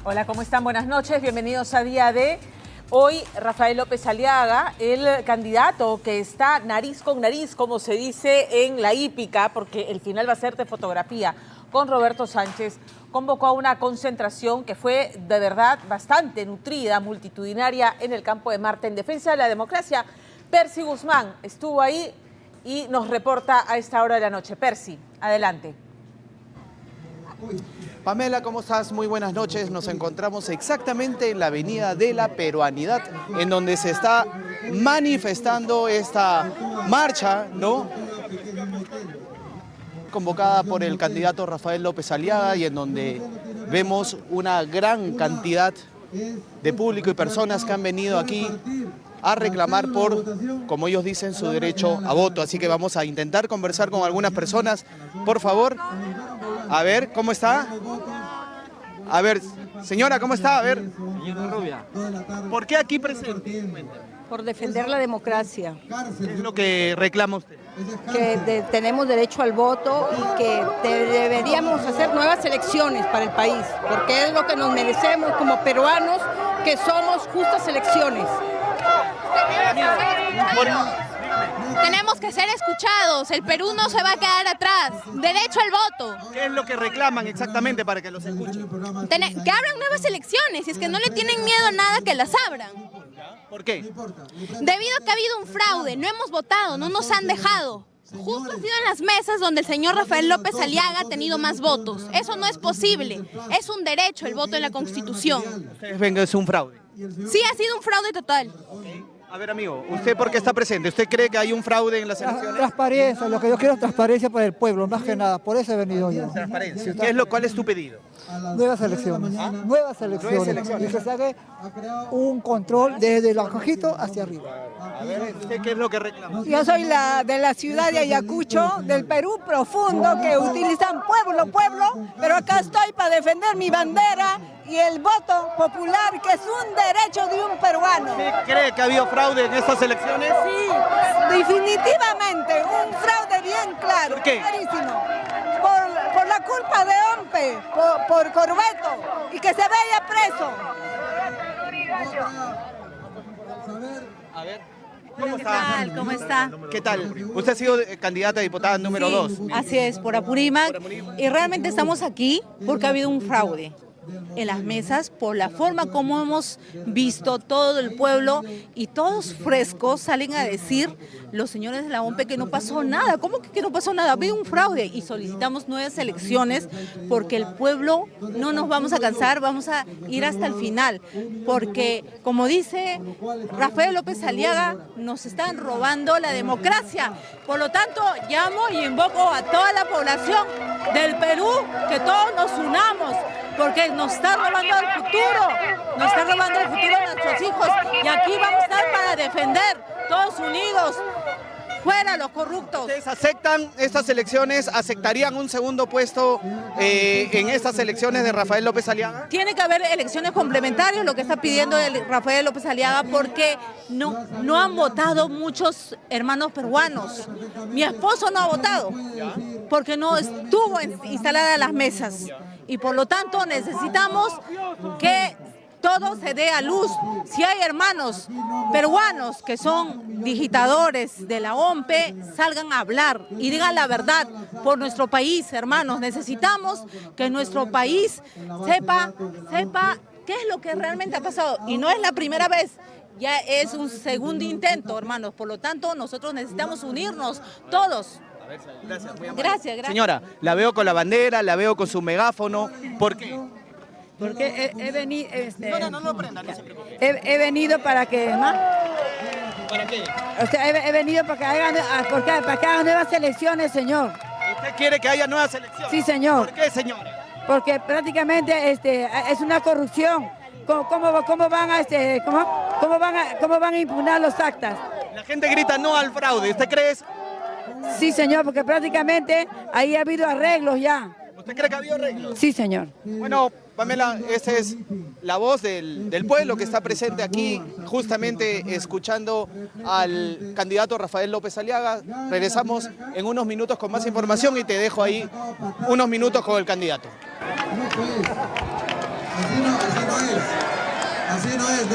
Hola, ¿cómo están? Buenas noches, bienvenidos a Día D. Hoy Rafael López Aliaga, el candidato que está nariz con nariz, como se dice en la hípica, porque el final va a ser de fotografía, con Roberto Sánchez, convocó a una concentración que fue de verdad bastante nutrida, multitudinaria en el Campo de Marte en defensa de la democracia. Percy Guzmán estuvo ahí y nos reporta a esta hora de la noche. Percy, adelante. Pamela, ¿cómo estás? Muy buenas noches. Nos encontramos exactamente en la Avenida de la Peruanidad, en donde se está manifestando esta marcha, ¿no?, convocada por el candidato Rafael López Aliaga, y en donde vemos una gran cantidad de público y personas que han venido aquí a reclamar por, como ellos dicen, su derecho a voto. Así que vamos a intentar conversar con algunas personas. Por favor, a ver, ¿cómo está? A ver, señora, ¿cómo está? A ver. Señora Rubia. ¿Por qué aquí presente? Por defender la democracia, ¿Qué es lo que reclama usted? que tenemos derecho al voto y que deberíamos hacer nuevas elecciones para el país, porque es lo que nos merecemos como peruanos, que somos justas elecciones. Tenemos que ser escuchados, el Perú no se va a quedar atrás, derecho al voto. ¿Qué es lo que reclaman exactamente para que los escuchen? Que abran nuevas elecciones, si es que no le tienen miedo a nada, que las abran. ¿Por qué? Debido a que ha habido un fraude, no hemos votado, no nos han dejado. Justo ha sido en las mesas donde el señor Rafael López Aliaga ha tenido más votos. Eso no es posible, es un derecho el voto en la Constitución. ¿Ustedes ven que es un fraude? Sí, ha sido un fraude total. A ver, amigo, ¿usted por qué está presente? ¿Usted cree que hay un fraude en las elecciones? Transparencia, lo que yo quiero es transparencia para el pueblo, más que nada, por eso he venido yo. Transparencia. ¿Cuál es tu pedido? Nuevas elecciones, nuevas elecciones, y que se haga un control desde el bajito hacia arriba. A ver, ¿usted qué es lo que reclama? Yo soy de la ciudad de Ayacucho, del Perú profundo, que utilizan pueblo, pero acá estoy para defender mi bandera y el voto popular, que es un derecho de un peruano. ¿Usted cree que ha habido fraude en estas elecciones? Sí, definitivamente, un fraude bien claro. ¿Por qué? Clarísimo. Por la culpa de OMPE, por Corbeto, y que se vaya preso. A ver, ¿cómo está? ¿Cómo está? ¿Qué tal? Usted ha sido candidata a diputada número 2. Así es, por Apurímac. Y realmente estamos aquí porque ha habido un fraude en las mesas por la forma como hemos visto todo el pueblo, y todos frescos salen a decir los señores de la OMPE que no pasó nada. ¿Cómo que no pasó nada? Había un fraude y solicitamos nuevas elecciones porque el pueblo no nos vamos a cansar, vamos a ir hasta el final, porque como dice Rafael López Aliaga, nos están robando la democracia. Por lo tanto, llamo y invoco a toda la población del Perú que todos nos unamos, porque nos está robando el futuro, nos está robando el futuro de nuestros hijos, y aquí vamos a estar para defender, todos unidos, fuera los corruptos. ¿Ustedes aceptan estas elecciones? ¿Aceptarían un segundo puesto en estas elecciones de Rafael López Aliaga? Tiene que haber elecciones complementarias, lo que está pidiendo Rafael López Aliaga, porque no han votado muchos hermanos peruanos. Mi esposo no ha votado, porque no estuvo instalada las mesas. Y por lo tanto necesitamos que todo se dé a luz. Si hay hermanos peruanos que son digitadores de la OMPE, salgan a hablar y digan la verdad por nuestro país, hermanos. Necesitamos que nuestro país sepa qué es lo que realmente ha pasado. Y no es la primera vez, ya es un segundo intento, hermanos. Por lo tanto, nosotros necesitamos unirnos todos. Gracias, muy amable. Gracias. Señora, la veo con la bandera, la veo con su megáfono. ¿Por qué? Porque he venido... No prenda, no se preocupe. He venido para que... ¿no? ¿Para qué? O sea, he venido para que hagan nuevas elecciones, señor. ¿Usted quiere que haya nuevas elecciones? Sí, señor. ¿Por qué, señora? Porque prácticamente es una corrupción. ¿Cómo van a impugnar los actas? La gente grita no al fraude. ¿Usted cree eso? Sí, señor, porque prácticamente ahí ha habido arreglos ya. ¿Usted cree que ha habido arreglos? Sí, señor. Bueno, Pamela, esa es la voz del pueblo que está presente aquí, justamente escuchando al candidato Rafael López Aliaga. Regresamos en unos minutos con más información y te dejo ahí unos minutos con el candidato. Así no es,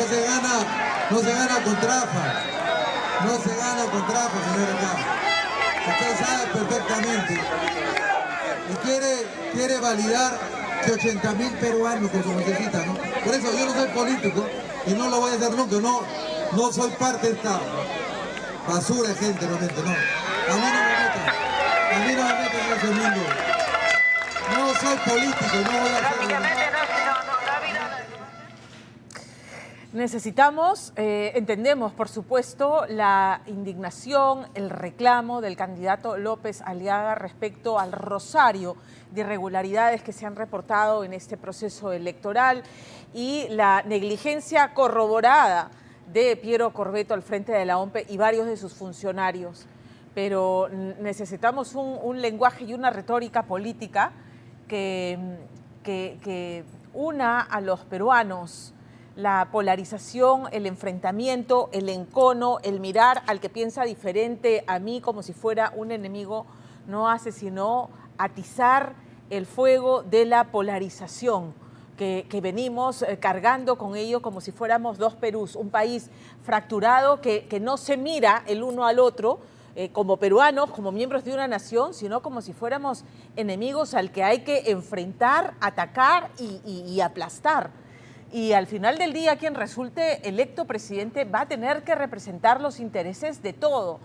no se gana con trampa. No se gana con trampa, señor acá. Usted sabe perfectamente. Y quiere validar que 80.000 peruanos con su necesita, ¿no? Por eso yo no soy político y no lo voy a hacer nunca, no soy parte de esta basura de gente, realmente, no. A mí no me metan en ese mundo. No soy político, no voy a hacerlo. Necesitamos, entendemos por supuesto la indignación, el reclamo del candidato López Aliaga respecto al rosario de irregularidades que se han reportado en este proceso electoral y la negligencia corroborada de Piero Corvetto al frente de la OMPE y varios de sus funcionarios. Pero necesitamos un lenguaje y una retórica política que una a los peruanos. La polarización, el enfrentamiento, el encono, el mirar al que piensa diferente a mí como si fuera un enemigo, no hace sino atizar el fuego de la polarización que venimos cargando con ello como si fuéramos dos Perús, un país fracturado que no se mira el uno al otro como peruanos, como miembros de una nación, sino como si fuéramos enemigos al que hay que enfrentar, atacar y aplastar. Y al final del día, quien resulte electo presidente va a tener que representar los intereses de todo.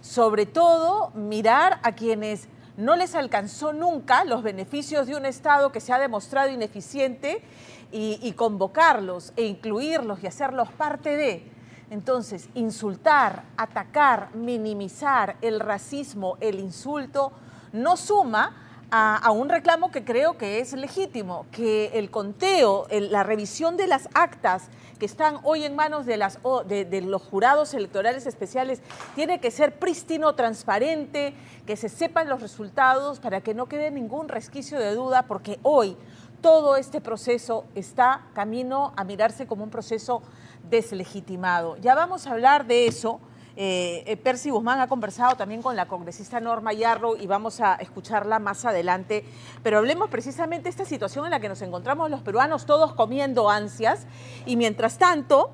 Sobre todo, mirar a quienes no les alcanzó nunca los beneficios de un Estado que se ha demostrado ineficiente y convocarlos e incluirlos y hacerlos parte de. Entonces, insultar, atacar, minimizar el racismo, el insulto, no suma a un reclamo que creo que es legítimo, que el conteo, la revisión de las actas que están hoy en manos de los jurados electorales especiales tiene que ser prístino, transparente, que se sepan los resultados para que no quede ningún resquicio de duda, porque hoy todo este proceso está camino a mirarse como un proceso deslegitimado. Ya vamos a hablar de eso. Percy Guzmán ha conversado también con la congresista Norma Yarro y vamos a escucharla más adelante, pero hablemos precisamente de esta situación en la que nos encontramos los peruanos todos comiendo ansias y mientras tanto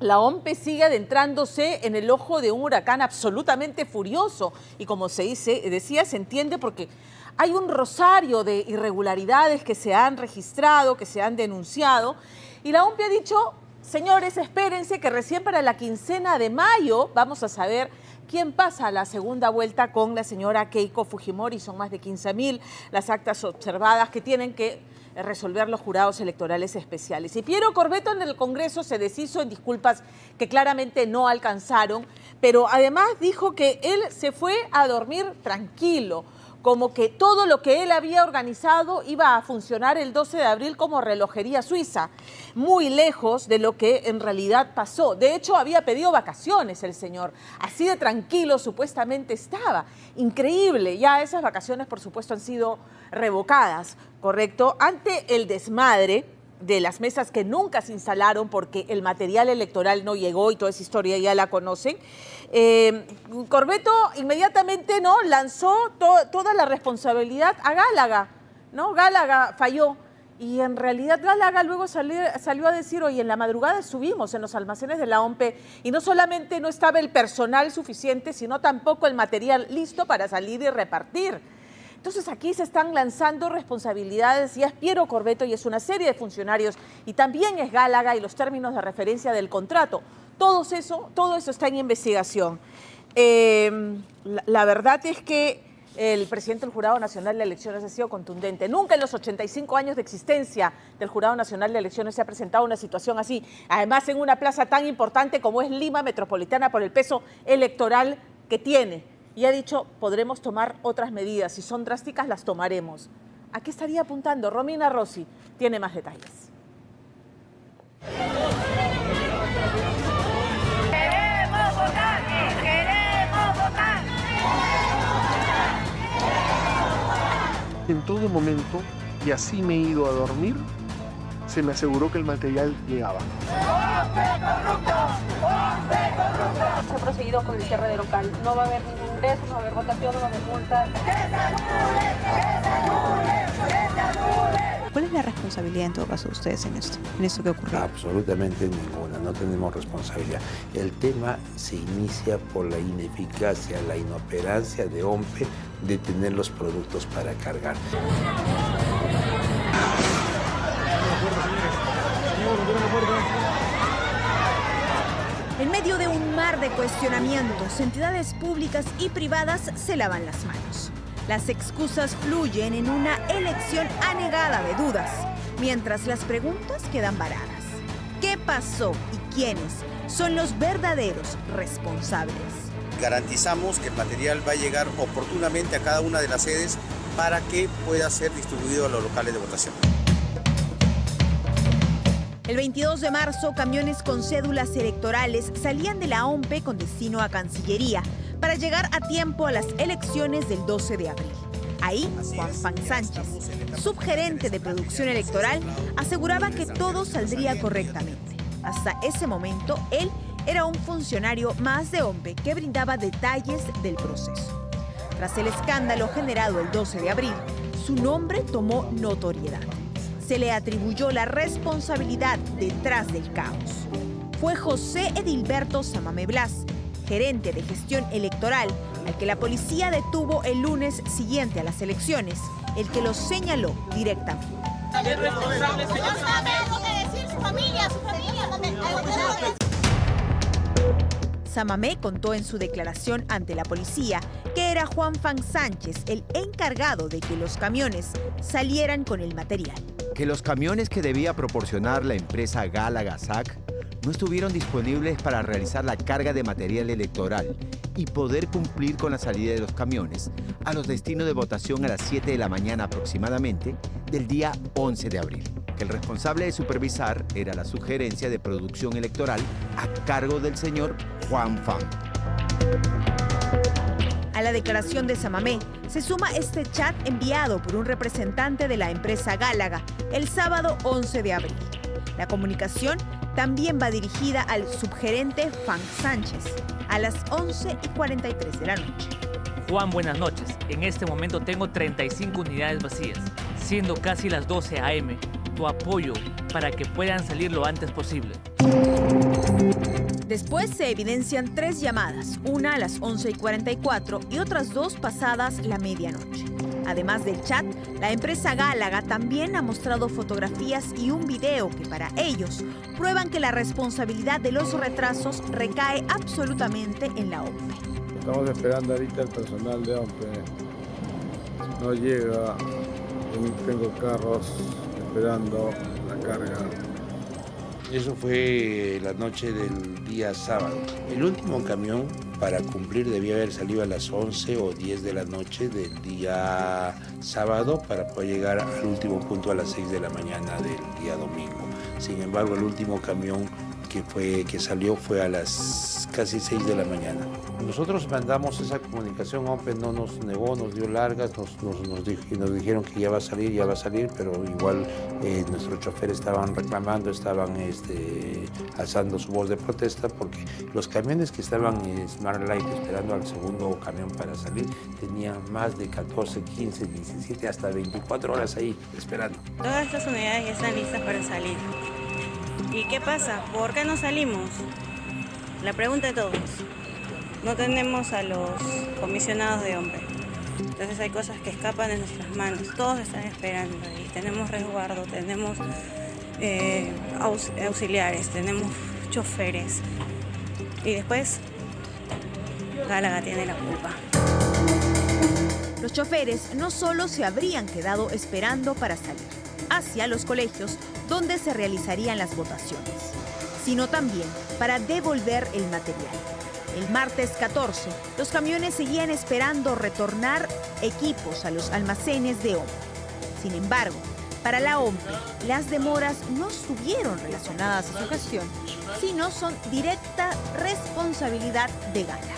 la OMPE sigue adentrándose en el ojo de un huracán absolutamente furioso y como se decía, se entiende porque hay un rosario de irregularidades que se han registrado, que se han denunciado y la OMPE ha dicho: señores, espérense que recién para la quincena de mayo vamos a saber quién pasa a la segunda vuelta con la señora Keiko Fujimori. Son más de 15.000 las actas observadas que tienen que resolver los jurados electorales especiales. Y Piero Corvetto en el Congreso se deshizo en disculpas que claramente no alcanzaron, pero además dijo que él se fue a dormir tranquilo, como que todo lo que él había organizado iba a funcionar el 12 de abril como relojería suiza, muy lejos de lo que en realidad pasó. De hecho, había pedido vacaciones el señor, así de tranquilo supuestamente estaba. Increíble, ya esas vacaciones por supuesto han sido revocadas, ¿correcto? Ante el desmadre de las mesas que nunca se instalaron porque el material electoral no llegó y toda esa historia ya la conocen, Corvetto inmediatamente lanzó toda la responsabilidad a Gálaga, ¿no? Gálaga falló y en realidad Gálaga luego salió a decir: oye, en la madrugada estuvimos en los almacenes de la OMPE y no solamente no estaba el personal suficiente, sino tampoco el material listo para salir y repartir. Entonces aquí se están lanzando responsabilidades y es Piero Corvetto y es una serie de funcionarios y también es Gálaga y los términos de referencia del contrato. Todo eso está en investigación. La verdad es que el presidente del Jurado Nacional de Elecciones ha sido contundente. Nunca en los 85 años de existencia del Jurado Nacional de Elecciones se ha presentado una situación así. Además en una plaza tan importante como es Lima Metropolitana por el peso electoral que tiene. Y ha dicho: podremos tomar otras medidas, si son drásticas las tomaremos. ¿A qué estaría apuntando? Romina Rossi tiene más detalles. ¡Queremos votar! ¡Queremos votar! En todo momento, y así me he ido a dormir, se me aseguró que el material llegaba. Se ha proseguido con el cierre del local. No va a haber ningún ingreso, no va a haber votación, no va a haber multas. ¿Cuál es la responsabilidad en todo caso de ustedes en esto que ocurrió? Absolutamente ninguna, no tenemos responsabilidad. El tema se inicia por la ineficacia, la inoperancia de OMPE de tener los productos para cargar. En medio de un mar de cuestionamientos, entidades públicas y privadas se lavan las manos. Las excusas fluyen en una elección anegada de dudas, mientras las preguntas quedan varadas. ¿Qué pasó y quiénes son los verdaderos responsables? Garantizamos que el material va a llegar oportunamente a cada una de las sedes para que pueda ser distribuido a los locales de votación. El 22 de marzo, camiones con cédulas electorales salían de la OMPE con destino a Cancillería para llegar a tiempo a las elecciones del 12 de abril. Ahí, Juan Fan Sánchez, subgerente de producción electoral, aseguraba que todo saldría correctamente. Hasta ese momento, él era un funcionario más de OMPE que brindaba detalles del proceso. Tras el escándalo generado el 12 de abril, su nombre tomó notoriedad. Se le atribuyó la responsabilidad detrás del caos. Fue José Edilberto Samamé Blas, gerente de gestión electoral, al que la policía detuvo el lunes siguiente a las elecciones, el que lo señaló directamente. ¿Es responsable, señor? No sabe algo que decir su familia. Samamé contó en su declaración ante la policía que era Juan Fan Sánchez el encargado de que los camiones salieran con el material. Que los camiones que debía proporcionar la empresa Gálaga SAC no estuvieron disponibles para realizar la carga de material electoral y poder cumplir con la salida de los camiones a los destinos de votación a las 7 de la mañana aproximadamente del día 11 de abril. Que el responsable de supervisar era la Subgerencia de Producción Electoral a cargo del señor Juan Fan. A la declaración de Samamé se suma este chat enviado por un representante de la empresa Gálaga el sábado 11 de abril. La comunicación también va dirigida al subgerente Fan Sánchez a las 11:43 de la noche. Juan, buenas noches. En este momento tengo 35 unidades vacías, siendo casi las 12 a.m. Tu apoyo para que puedan salir lo antes posible. Después se evidencian 3 llamadas, una a las 11:44 y otras 2 pasadas la medianoche. Además del chat, la empresa Gálaga también ha mostrado fotografías y un video que para ellos prueban que la responsabilidad de los retrasos recae absolutamente en la OMPE. Estamos esperando ahorita el personal de OMPE. No llega, tengo carros esperando la carga. Eso fue la noche del día sábado. El último camión para cumplir debía haber salido a las 11 o 10 de la noche del día sábado para poder llegar al último punto a las 6 de la mañana del día domingo. Sin embargo, el último camión que salió fue a las casi 6 de la mañana. Nosotros mandamos esa comunicación, OMPE no nos negó, nos dio largas, nos dijeron que ya va a salir, pero igual nuestros choferes estaban reclamando, estaban alzando su voz de protesta porque los camiones que estaban en Smart Light esperando al segundo camión para salir tenían más de 14, 15, 17, hasta 24 horas ahí esperando. Todas estas unidades ya están listas para salir. ¿Y qué pasa? ¿Por qué no salimos? La pregunta de todos. No tenemos a los comisionados de OMPE. Entonces hay cosas que escapan de nuestras manos. Todos están esperando y tenemos resguardo, tenemos auxiliares, tenemos choferes. Y después, Gálaga tiene la culpa. Los choferes no solo se habrían quedado esperando para salir hacia los colegios donde se realizarían las votaciones, sino también para devolver el material. El martes 14, los camiones seguían esperando retornar equipos a los almacenes de OMPE. Sin embargo, para la OMPE, las demoras no estuvieron relacionadas a su gestión, sino son directa responsabilidad de Gálaga.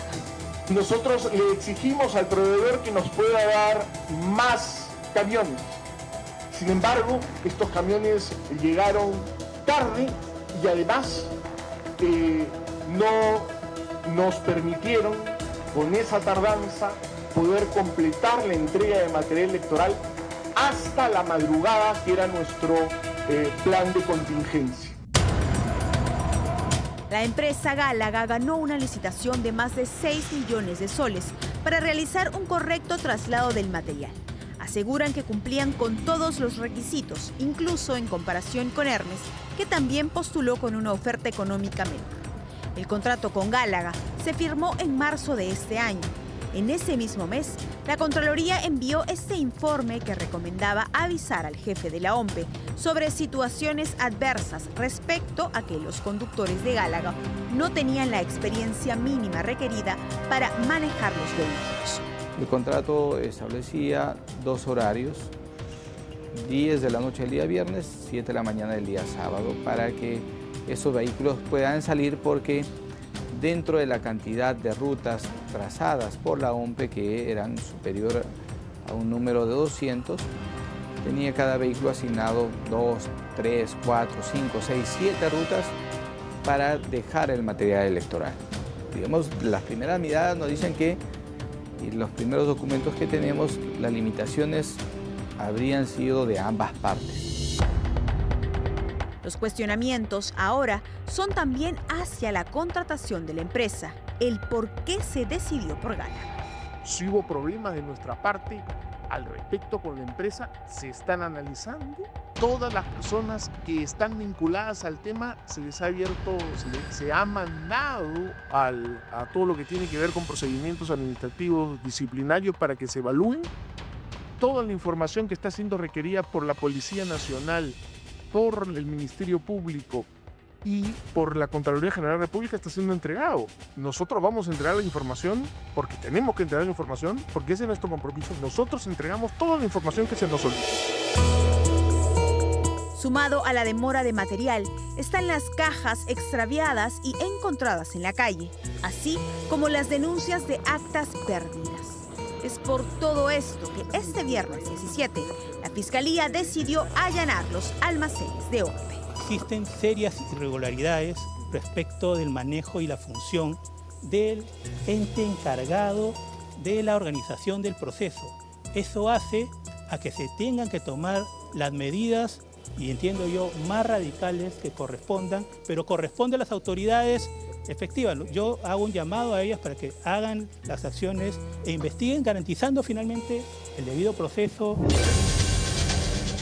Nosotros le exigimos al proveedor que nos pueda dar más camiones. Sin embargo, estos camiones llegaron tarde y además no nos permitieron, con esa tardanza, poder completar la entrega de material electoral hasta la madrugada, que era nuestro plan de contingencia. La empresa Gálaga ganó una licitación de más de 6 millones de soles para realizar un correcto traslado del material. Aseguran que cumplían con todos los requisitos, incluso en comparación con Hermes, que también postuló con una oferta económica menor. El contrato con Gálaga se firmó en marzo de este año. En ese mismo mes, la Contraloría envió este informe que recomendaba avisar al jefe de la OMPE sobre situaciones adversas respecto a que los conductores de Gálaga no tenían la experiencia mínima requerida para manejar los vehículos. El contrato establecía 2 horarios, 10 de la noche del día viernes, 7 de la mañana del día sábado, para que esos vehículos puedan salir, porque dentro de la cantidad de rutas trazadas por la OMPE, que eran superior a un número de 200, tenía cada vehículo asignado 2, 3, 4, 5, 6, 7 rutas para dejar el material electoral. Digamos, las primeras miradas nos dicen que, y los primeros documentos que tenemos, las limitaciones habrían sido de ambas partes. Los cuestionamientos ahora son también hacia la contratación de la empresa, el por qué se decidió por Gálaga. Si hubo problemas de nuestra parte al respecto con la empresa, se están analizando. Todas las personas que están vinculadas al tema se les ha abierto, se ha mandado a todo lo que tiene que ver con procedimientos administrativos disciplinarios para que se evalúen. Toda la información que está siendo requerida por la Policía Nacional, por el Ministerio Público y por la Contraloría General de la República está siendo entregado. Nosotros vamos a entregar la información porque tenemos que entregar la información, porque ese es nuestro compromiso. Nosotros entregamos toda la información que se nos solicita. Sumado a la demora de material, están las cajas extraviadas y encontradas en la calle, así como las denuncias de actas perdidas. Es por todo esto que este viernes 17, la Fiscalía decidió allanar los almacenes de OMPE. Existen serias irregularidades respecto del manejo y la función del ente encargado de la organización del proceso. Eso hace a que se tengan que tomar las medidas, y entiendo yo, más radicales que correspondan, pero corresponde a las autoridades efectivas. Yo hago un llamado a ellas para que hagan las acciones e investiguen, garantizando finalmente el debido proceso.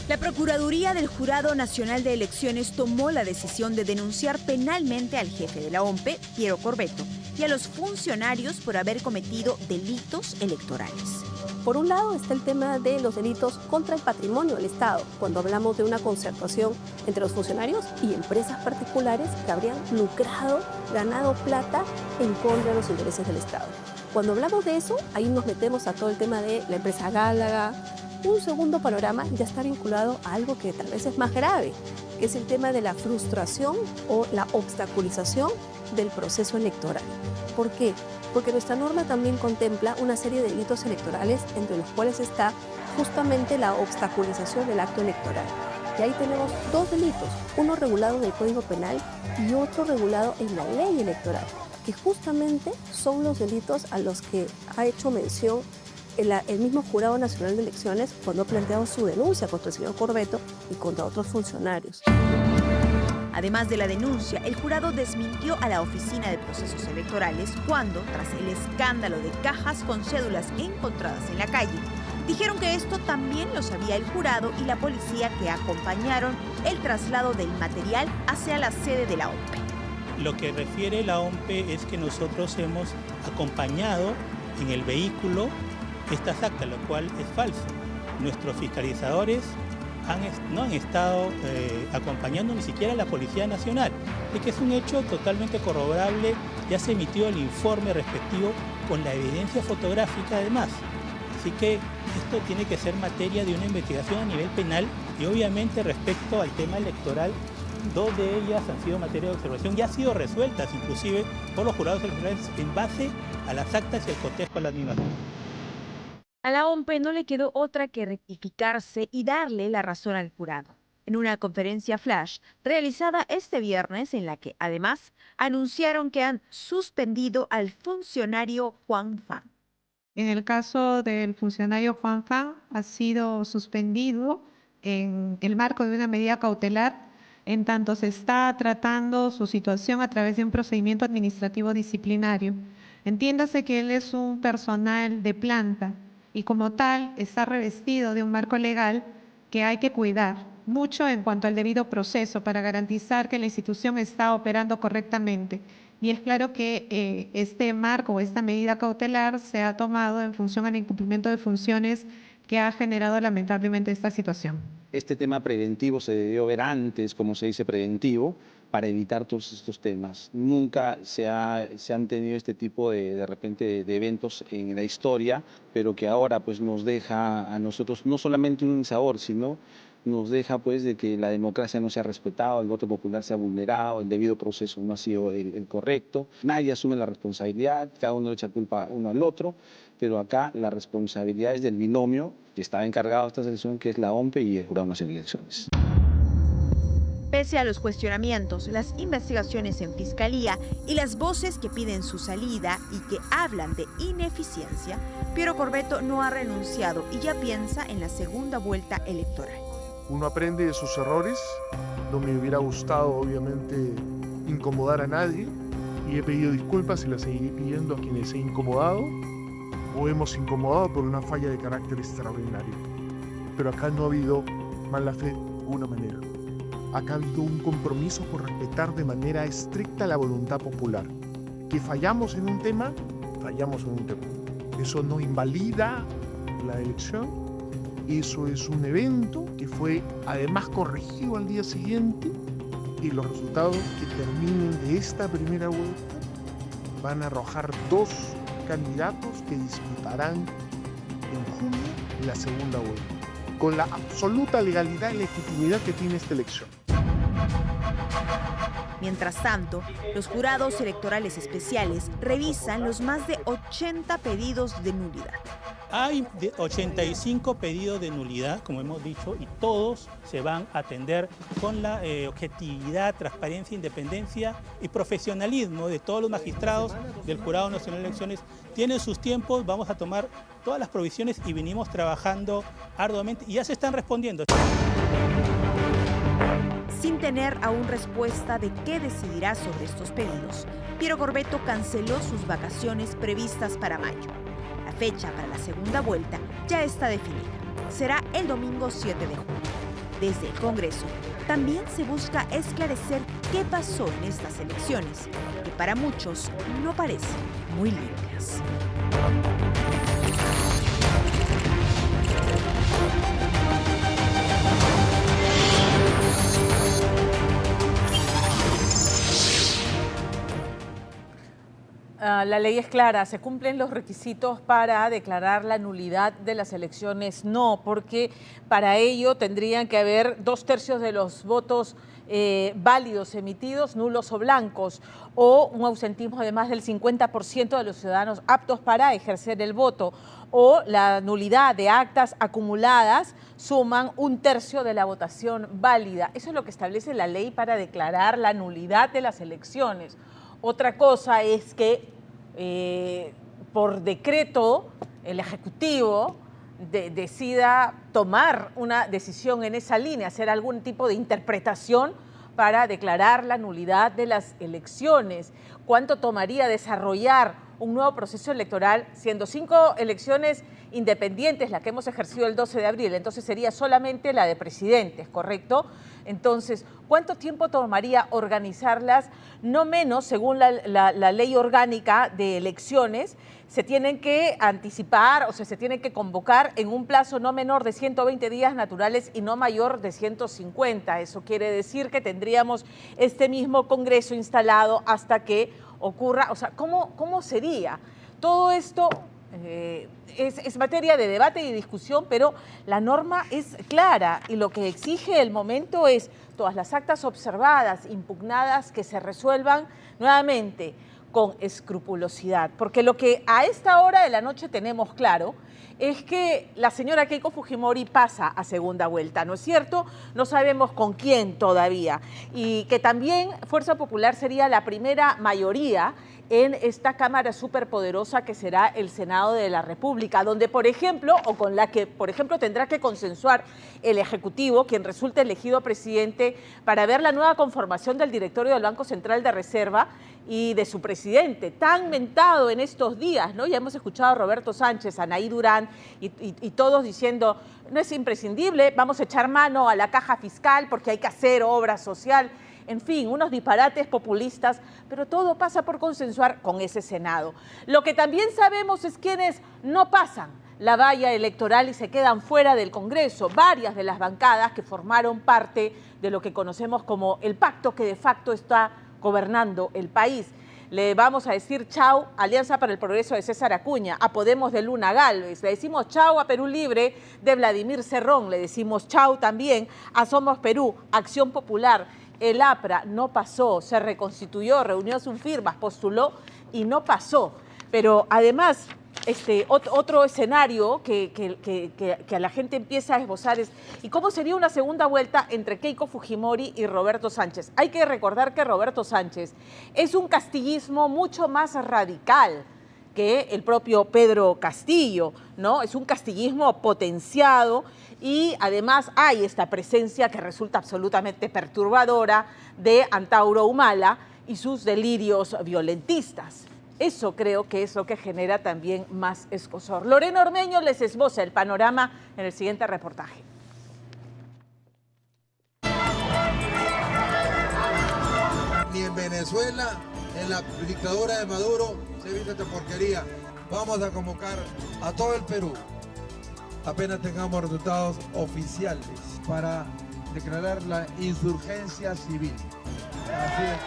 La Procuraduría del Jurado Nacional de Elecciones tomó la decisión de denunciar penalmente al jefe de la OMPE, Piero Corbeto, y a los funcionarios por haber cometido delitos electorales. Por un lado está el tema de los delitos contra el patrimonio del Estado, cuando hablamos de una concertación entre los funcionarios y empresas particulares que habrían lucrado, ganado plata en contra de los intereses del Estado. Cuando hablamos de eso, ahí nos metemos a todo el tema de la empresa Gálaga. Un segundo panorama ya está vinculado a algo que tal vez es más grave, que es el tema de la frustración o la obstaculización del proceso electoral. ¿Por qué? Porque nuestra norma también contempla una serie de delitos electorales, entre los cuales está justamente la obstaculización del acto electoral. Y ahí tenemos 2 delitos, uno regulado en el Código Penal y otro regulado en la Ley Electoral, que justamente son los delitos a los que ha hecho mención el mismo Jurado Nacional de Elecciones cuando ha planteado su denuncia contra el señor Corbeto y contra otros funcionarios. Además de la denuncia, el jurado desmintió a la Oficina de Procesos Electorales cuando, tras el escándalo de cajas con cédulas encontradas en la calle, dijeron que esto también lo sabía el jurado y la policía que acompañaron el traslado del material hacia la sede de la OMPE. Lo que refiere la OMPE es que nosotros hemos acompañado en el vehículo estas actas, lo cual es falso. Nuestros fiscalizadores no han estado acompañando ni siquiera a la Policía Nacional. Es que es un hecho totalmente corroborable, ya se emitió el informe respectivo con la evidencia fotográfica además. Así que esto tiene que ser materia de una investigación a nivel penal y obviamente respecto al tema electoral, 2 de ellas han sido materia de observación y han sido resueltas inclusive por los jurados electorales en base a las actas y el cotejo de las mismas. A la OMPE no le quedó otra que rectificarse y darle la razón al jurado, en una conferencia flash realizada este viernes en la que, además, anunciaron que han suspendido al funcionario Juan Fan. En el caso del funcionario Juan Fan, ha sido suspendido en el marco de una medida cautelar, en tanto se está tratando su situación a través de un procedimiento administrativo disciplinario. Entiéndase que él es un personal de planta y como tal está revestido de un marco legal que hay que cuidar mucho en cuanto al debido proceso para garantizar que la institución está operando correctamente. Y es claro que este marco o esta medida cautelar se ha tomado en función al incumplimiento de funciones que ha generado lamentablemente esta situación. Este tema preventivo se debió ver antes, como se dice preventivo, para evitar todos estos temas. Nunca se han tenido este tipo de repente de eventos en la historia, pero que ahora pues nos deja a nosotros no solamente un sabor, sino nos deja pues de que la democracia no se ha respetado, el voto popular se ha vulnerado, el debido proceso no ha sido el correcto, nadie asume la responsabilidad, cada uno le echa culpa uno al otro, pero acá la responsabilidad es del binomio que estaba encargado de esta selección, que es la OMPE y el Jurado Nacional de Elecciones. Pese a los cuestionamientos, las investigaciones en Fiscalía y las voces que piden su salida y que hablan de ineficiencia, Piero Corvetto no ha renunciado y ya piensa en la segunda vuelta electoral. Uno aprende de sus errores, no me hubiera gustado obviamente incomodar a nadie y he pedido disculpas y las seguiré pidiendo a quienes he incomodado o hemos incomodado por una falla de carácter extraordinario. Pero acá no ha habido mala fe de ninguna manera. Acá ha habido un compromiso por respetar de manera estricta la voluntad popular. Que fallamos en un tema, fallamos en un tema. Eso no invalida la elección, eso es un evento que fue además corregido al día siguiente y los resultados que terminen de esta primera vuelta van a arrojar 2 candidatos que disputarán en junio la segunda vuelta, con la absoluta legalidad y legitimidad que tiene esta elección. Mientras tanto, los jurados electorales especiales revisan los más de 80 pedidos de nulidad. Hay 85 pedidos de nulidad, como hemos dicho, y todos se van a atender con la objetividad, transparencia, independencia y profesionalismo de todos los magistrados del Jurado Nacional de Elecciones. Tienen sus tiempos, vamos a tomar todas las provisiones y venimos trabajando arduamente y ya se están respondiendo. Sin tener aún respuesta de qué decidirá sobre estos pedidos, Piero Corvetto canceló sus vacaciones previstas para mayo. La fecha para la segunda vuelta ya está definida. Será el domingo 7 de junio. Desde el Congreso, también se busca esclarecer qué pasó en estas elecciones, que para muchos no parecen muy limpias. La ley es clara, se cumplen los requisitos para declarar la nulidad de las elecciones. No, porque para ello tendrían que haber 2/3 de los votos válidos emitidos, nulos o blancos, o un ausentismo de más del 50% de los ciudadanos aptos para ejercer el voto, o la nulidad de actas acumuladas suman 1/3 de la votación válida. Eso es lo que establece la ley para declarar la nulidad de las elecciones. Otra cosa es que por decreto el Ejecutivo decida tomar una decisión en esa línea, hacer algún tipo de interpretación para declarar la nulidad de las elecciones. ¿Cuánto tomaría desarrollar un nuevo proceso electoral siendo 5 elecciones independientes, la que hemos ejercido el 12 de abril? Entonces sería solamente la de presidentes, ¿correcto? Entonces, ¿cuánto tiempo tomaría organizarlas? No menos, según la ley orgánica de elecciones, se tienen que anticipar, o sea, se tienen que convocar en un plazo no menor de 120 días naturales y no mayor de 150. Eso quiere decir que tendríamos este mismo Congreso instalado hasta que ocurra, o sea, ¿cómo sería? Todo esto es materia de debate y discusión, pero la norma es clara y lo que exige el momento es todas las actas observadas, impugnadas, que se resuelvan nuevamente con escrupulosidad, porque lo que a esta hora de la noche tenemos claro es que la señora Keiko Fujimori pasa a segunda vuelta, ¿no es cierto? No sabemos con quién todavía, y que también Fuerza Popular sería la primera mayoría en esta Cámara superpoderosa que será el Senado de la República, donde, por ejemplo, o con la que, por ejemplo, tendrá que consensuar el Ejecutivo, quien resulte elegido presidente, para ver la nueva conformación del directorio del Banco Central de Reserva y de su presidente, tan mentado en estos días, ¿no? Ya hemos escuchado a Roberto Sánchez, a Anaí Durán y todos diciendo, no es imprescindible, vamos a echar mano a la caja fiscal porque hay que hacer obra social. En fin, unos disparates populistas, pero todo pasa por consensuar con ese Senado. Lo que también sabemos es quienes no pasan la valla electoral y se quedan fuera del Congreso. Varias de las bancadas que formaron parte de lo que conocemos como el pacto que de facto está gobernando el país. Le vamos a decir chau a Alianza para el Progreso de César Acuña, a Podemos de Luna Gálvez, le decimos chau a Perú Libre de Vladimir Cerrón, le decimos chau también a Somos Perú, Acción Popular. El APRA no pasó, se reconstituyó, reunió sus firmas, postuló y no pasó. Pero además, otro escenario que a la gente empieza a esbozar es ¿y cómo sería una segunda vuelta entre Keiko Fujimori y Roberto Sánchez? Hay que recordar que Roberto Sánchez es un castillismo mucho más radical que el propio Pedro Castillo, ¿no? Es un castillismo potenciado y además hay esta presencia que resulta absolutamente perturbadora de Antauro Humala y sus delirios violentistas. Eso creo que es lo que genera también más escozor. Lorena Ormeño les esboza el panorama en el siguiente reportaje. Ni en Venezuela, en la dictadura de Maduro, se viste esta porquería. Vamos a convocar a todo el Perú, apenas tengamos resultados oficiales, para declarar la insurgencia civil. Así es.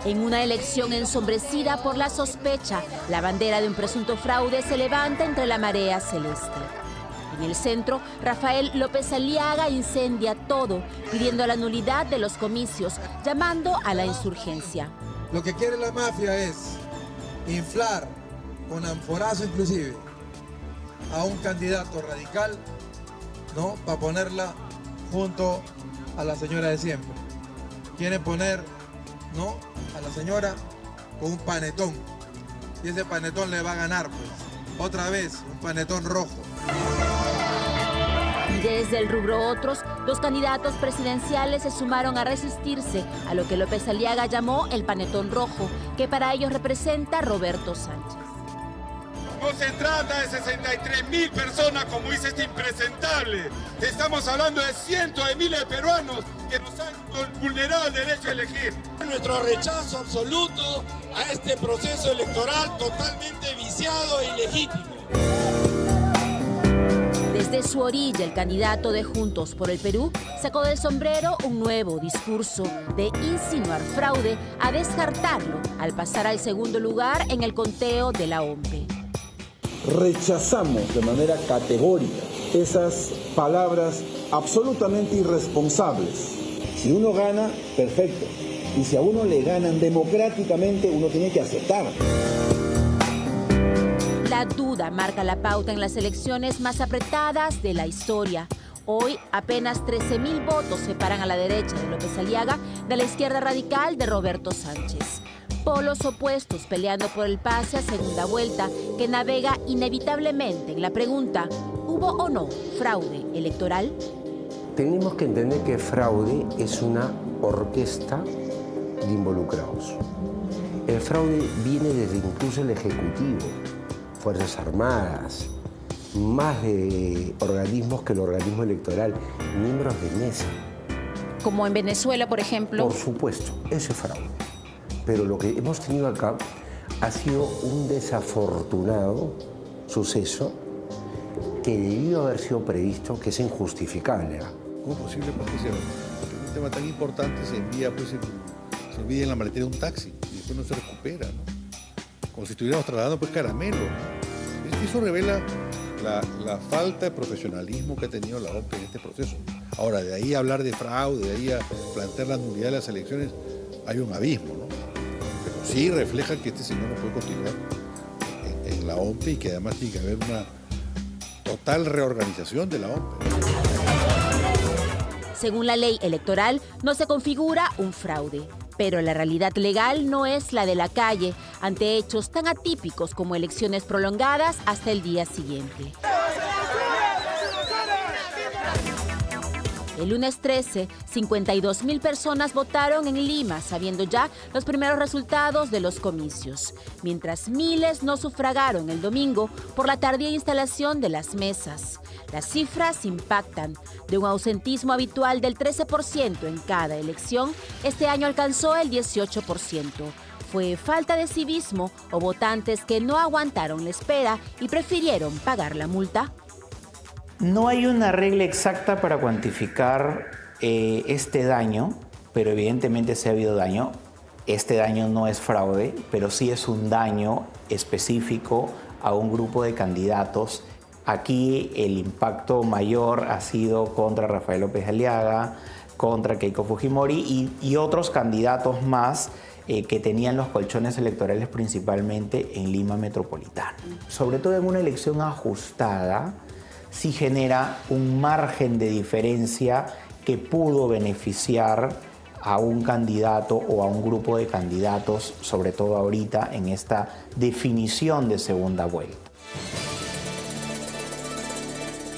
En una elección ensombrecida por la sospecha, la bandera de un presunto fraude se levanta entre la marea celeste. En el centro, Rafael López Aliaga incendia todo, pidiendo la nulidad de los comicios, llamando a la insurgencia. Lo que quiere la mafia es inflar, con anforazo inclusive, a un candidato radical, ¿no? Para ponerla junto a la señora de siempre. Quieren poner, ¿no?, a la señora con un panetón. Y ese panetón le va a ganar, pues. Otra vez, un panetón rojo. Y desde el rubro otros, los candidatos presidenciales se sumaron a resistirse a lo que López Aliaga llamó el panetón rojo, que para ellos representa Roberto Sánchez. No se trata de 63.000 personas, como dice este impresentable. Estamos hablando de cientos de miles de peruanos que nos han vulnerado el derecho a elegir. Nuestro rechazo absoluto a este proceso electoral totalmente viciado e ilegítimo. Desde su orilla, el candidato de Juntos por el Perú sacó del sombrero un nuevo discurso de insinuar fraude a descartarlo al pasar al segundo lugar en el conteo de la OMPE. Rechazamos de manera categórica esas palabras absolutamente irresponsables. Si uno gana, perfecto. Y si a uno le ganan democráticamente, uno tiene que aceptar. La duda marca la pauta en las elecciones más apretadas de la historia. Hoy, apenas 13.000 votos separan a la derecha de López Aliaga de la izquierda radical de Roberto Sánchez. Polos opuestos peleando por el pase a segunda vuelta, que navega inevitablemente en la pregunta: ¿hubo o no fraude electoral? Tenemos que entender que fraude es una orquesta de involucrados. El fraude viene desde incluso el Ejecutivo, Fuerzas Armadas, más de organismos que el organismo electoral, miembros de mesa. Como en Venezuela, por ejemplo. Por supuesto, ese es fraude. Pero lo que hemos tenido acá ha sido un desafortunado suceso que debió haber sido previsto, que es injustificable. ¿Cómo es posible que un tema tan importante se envía en la maletera de un taxi y después no se recupera, ¿no? Como si estuviéramos trasladando pues caramelo. Eso revela la falta de profesionalismo que ha tenido la OMPE en este proceso. Ahora, de ahí a hablar de fraude, de ahí a plantear la nulidad de las elecciones, hay un abismo, ¿no? Pero sí refleja que este señor no puede continuar en la OMPE y que además tiene que haber una total reorganización de la OMPE. Según la ley electoral, no se configura un fraude. Pero la realidad legal no es la de la calle, ante hechos tan atípicos como elecciones prolongadas hasta el día siguiente. El lunes 13, 52.000 personas votaron en Lima, sabiendo ya los primeros resultados de los comicios, mientras miles no sufragaron el domingo por la tardía instalación de las mesas. Las cifras impactan. De un ausentismo habitual del 13% en cada elección, este año alcanzó el 18%. ¿Fue falta de civismo o votantes que no aguantaron la espera y prefirieron pagar la multa? No hay una regla exacta para cuantificar este daño, pero evidentemente sí ha habido daño. Este daño no es fraude, pero sí es un daño específico a un grupo de candidatos. Aquí el impacto mayor ha sido contra Rafael López Aliaga, contra Keiko Fujimori y otros candidatos más que tenían los colchones electorales principalmente en Lima Metropolitana. Sobre todo en una elección ajustada, sí genera un margen de diferencia que pudo beneficiar a un candidato o a un grupo de candidatos, sobre todo ahorita en esta definición de segunda vuelta.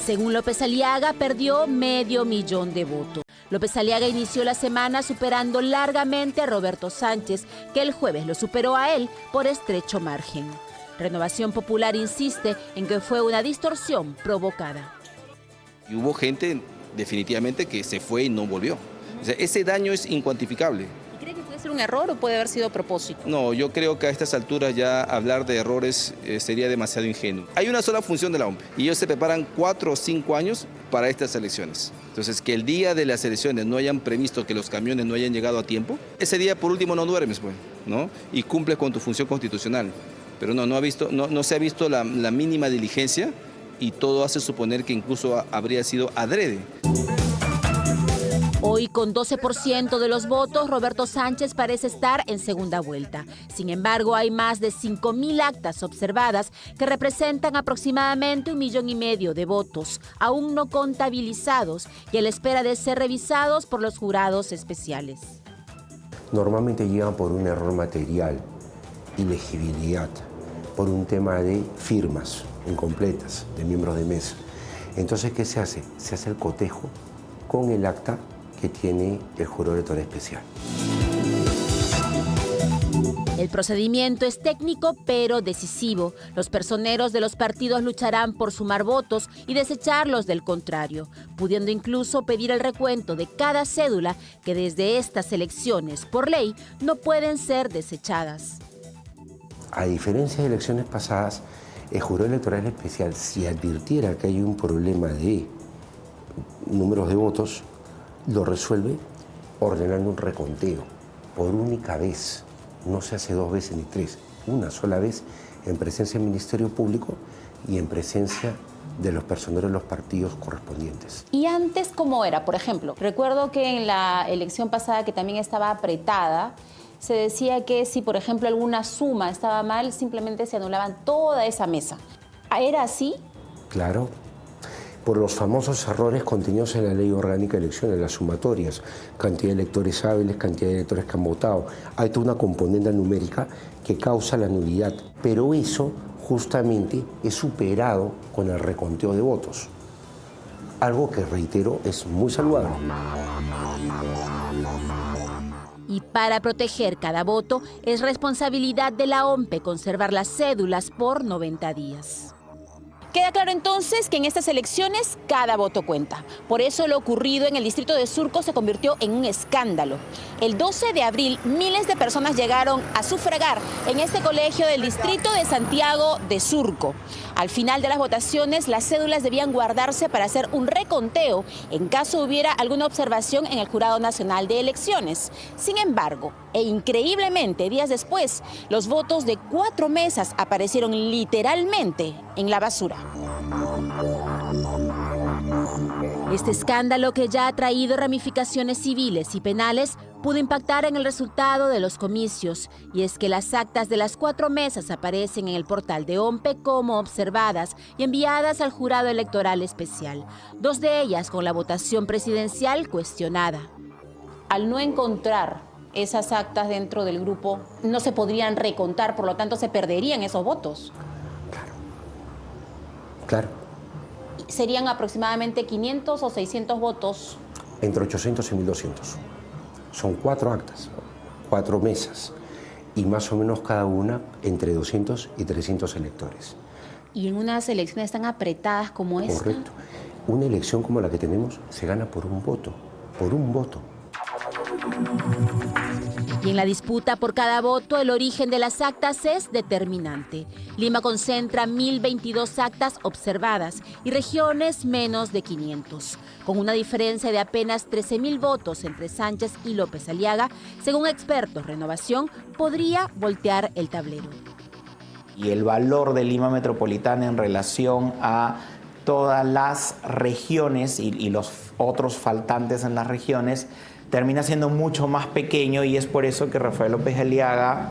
Según López Aliaga, perdió 500.000 de votos. López Aliaga inició la semana superando largamente a Roberto Sánchez, que el jueves lo superó a él por estrecho margen. Renovación Popular insiste en que fue una distorsión provocada. Y hubo gente definitivamente que se fue y no volvió. O sea, ese daño es incuantificable. ¿Y cree que puede ser un error o puede haber sido a propósito? No, yo creo que a estas alturas ya hablar de errores sería demasiado ingenuo. Hay una sola función de la OMPE y ellos se preparan 4 o 5 años para estas elecciones. Entonces, que el día de las elecciones no hayan previsto que los camiones no hayan llegado a tiempo, ese día por último no duermes, pues, ¿no? Y cumples con tu función constitucional. Pero no se ha visto la mínima diligencia y todo hace suponer que incluso habría sido adrede. Hoy, con 12% de los votos, Roberto Sánchez parece estar en segunda vuelta. Sin embargo, hay más de 5.000 actas observadas que representan aproximadamente 1,5 millones de votos, aún no contabilizados y a la espera de ser revisados por los jurados especiales. Normalmente llegan por un error material, ilegibilidad, por un tema de firmas incompletas de miembros de mesa. Entonces, ¿qué se hace? Se hace el cotejo con el acta que tiene el jurado electoral especial. El procedimiento es técnico pero decisivo. Los personeros de los partidos lucharán por sumar votos y desecharlos del contrario, pudiendo incluso pedir el recuento de cada cédula que desde estas elecciones, por ley, no pueden ser desechadas. A diferencia de elecciones pasadas, el jurado electoral especial, si advirtiera que hay un problema de números de votos, lo resuelve ordenando un reconteo por única vez. No se hace 2 veces ni 3, una sola vez en presencia del Ministerio Público y en presencia de los personeros de los partidos correspondientes. ¿Y antes cómo era? Por ejemplo, recuerdo que en la elección pasada, que también estaba apretada, se decía que si, por ejemplo, alguna suma estaba mal, simplemente se anulaban toda esa mesa. ¿Era así? Claro, por los famosos errores contenidos en la Ley Orgánica de Elecciones, las sumatorias, cantidad de electores hábiles, cantidad de electores que han votado. Hay toda una componente numérica que causa la nulidad, pero eso justamente es superado con el reconteo de votos. Algo que, reitero, es muy saludable. Y para proteger cada voto, es responsabilidad de la OMPE conservar las cédulas por 90 días. Queda claro entonces que en estas elecciones cada voto cuenta. Por eso lo ocurrido en el distrito de Surco se convirtió en un escándalo. El 12 de abril, miles de personas llegaron a sufragar en este colegio del distrito de Santiago de Surco. Al final de las votaciones, las cédulas debían guardarse para hacer un reconteo en caso hubiera alguna observación en el Jurado Nacional de Elecciones. Sin embargo, e increíblemente, días después, los votos de 4 mesas aparecieron literalmente en la basura. Este escándalo, que ya ha traído ramificaciones civiles y penales, pudo impactar en el resultado de los comicios. Y es que las actas de las 4 mesas aparecen en el portal de OMPE como observadas y enviadas al jurado electoral especial, 2 de ellas con la votación presidencial cuestionada. Al no encontrar esas actas dentro del grupo no se podrían recontar, por lo tanto se perderían esos votos. Claro. Serían aproximadamente 500 o 600 votos. Entre 800 y 1200. Son 4 actas, 4 mesas, y más o menos cada una entre 200 y 300 electores. Y en unas elecciones tan apretadas como esta. Correcto. Una elección como la que tenemos se gana por un voto, por un voto. Y en la disputa por cada voto, el origen de las actas es determinante. Lima concentra 1.022 actas observadas y regiones menos de 500. Con una diferencia de apenas 13.000 votos entre Sánchez y López Aliaga, según expertos, Renovación podría voltear el tablero. Y el valor de Lima Metropolitana en relación a todas las regiones y los otros faltantes en las regiones termina siendo mucho más pequeño, y es por eso que Rafael López Aliaga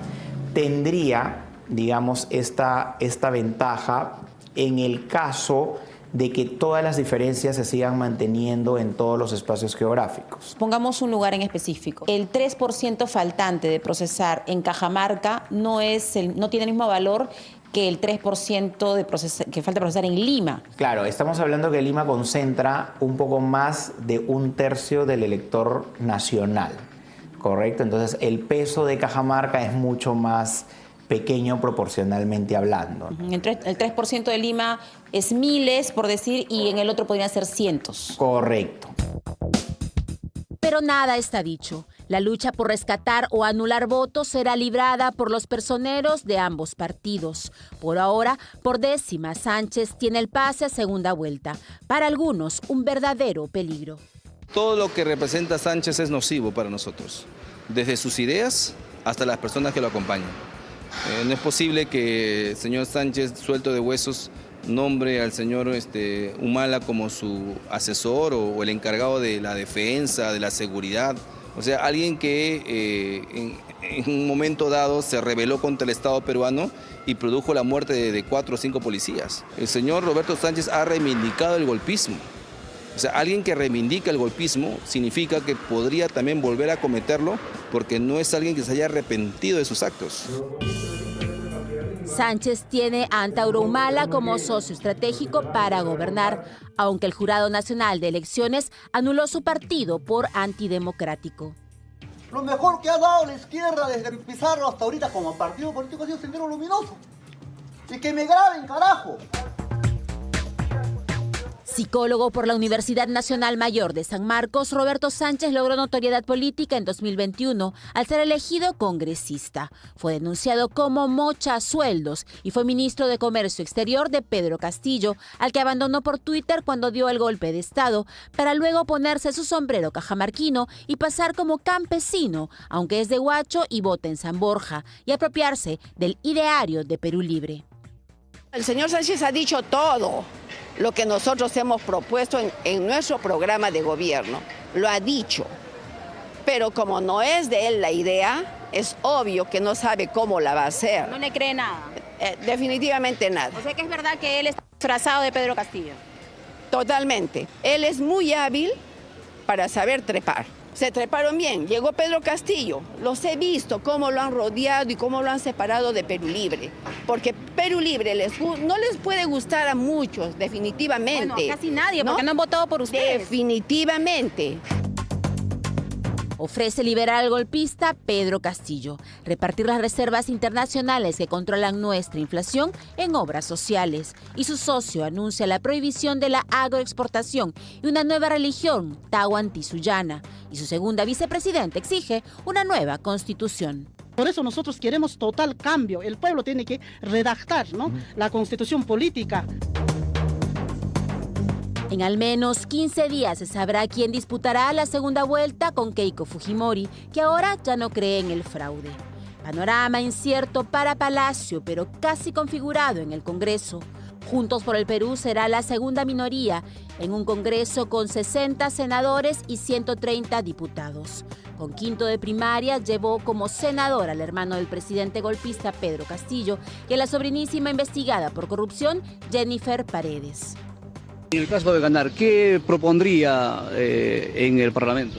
tendría, digamos, esta ventaja en el caso de que todas las diferencias se sigan manteniendo en todos los espacios geográficos. Pongamos un lugar en específico. El 3% faltante de procesar en Cajamarca no tiene el mismo valor que el 3% que falta procesar en Lima. Claro, estamos hablando que Lima concentra un poco más de 1/3 del elector nacional, ¿correcto? Entonces el peso de Cajamarca es mucho más pequeño proporcionalmente hablando. El 3% de Lima es miles, por decir, y en el otro podrían ser cientos. Correcto. Pero nada está dicho. La lucha por rescatar o anular votos será librada por los personeros de ambos partidos. Por ahora, por décima, Sánchez tiene el pase a segunda vuelta. Para algunos, un verdadero peligro. Todo lo que representa Sánchez es nocivo para nosotros, desde sus ideas hasta las personas que lo acompañan. No es posible que el señor Sánchez, suelto de huesos, nombre al señor Humala como su asesor o el encargado de la defensa, de la seguridad. O sea, alguien que en un momento dado se rebeló contra el Estado peruano y produjo la muerte de 4 o 5 policías. El señor Roberto Sánchez ha reivindicado el golpismo. O sea, alguien que reivindica el golpismo significa que podría también volver a cometerlo porque no es alguien que se haya arrepentido de sus actos. Sánchez tiene a Antauro Humala como socio estratégico para gobernar, aunque el Jurado Nacional de Elecciones anuló su partido por antidemocrático. Lo mejor que ha dado la izquierda desde Pizarro hasta ahorita como partido político ha sido Sendero Luminoso. Y que me graben, carajo. Psicólogo por la Universidad Nacional Mayor de San Marcos, Roberto Sánchez logró notoriedad política en 2021 al ser elegido congresista. Fue denunciado como mocha sueldos y fue ministro de Comercio Exterior de Pedro Castillo, al que abandonó por Twitter cuando dio el golpe de Estado, para luego ponerse su sombrero cajamarquino y pasar como campesino, aunque es de Huacho y vota en San Borja, y apropiarse del ideario de Perú Libre. El señor Sánchez ha dicho todo lo que nosotros hemos propuesto en nuestro programa de gobierno. Lo ha dicho. Pero como no es de él la idea, es obvio que no sabe cómo la va a hacer. No le cree nada. Definitivamente nada. O sea que es verdad que él es disfrazado de Pedro Castillo. Totalmente. Él es muy hábil para saber trepar. Se treparon bien, llegó Pedro Castillo, los he visto cómo lo han rodeado y cómo lo han separado de Perú Libre, porque Perú Libre no les puede gustar a muchos, definitivamente. Bueno, casi nadie, porque no han votado por ustedes. Definitivamente. Ofrece liberar al golpista Pedro Castillo, repartir las reservas internacionales que controlan nuestra inflación en obras sociales. Y su socio anuncia la prohibición de la agroexportación y una nueva religión, Tahuantinsuyo. Y su segunda vicepresidenta exige una nueva constitución. Por eso nosotros queremos total cambio. El pueblo tiene que redactar, ¿no?, la constitución política. En al menos 15 días se sabrá quién disputará la segunda vuelta con Keiko Fujimori, que ahora ya no cree en el fraude. Panorama incierto para Palacio, pero casi configurado en el Congreso. Juntos por el Perú será la segunda minoría en un Congreso con 60 senadores y 130 diputados. Con quinto de primaria llevó como senador al hermano del presidente golpista Pedro Castillo y a la sobrinísima investigada por corrupción Jennifer Paredes. En el caso de ganar, ¿qué propondría en el Parlamento?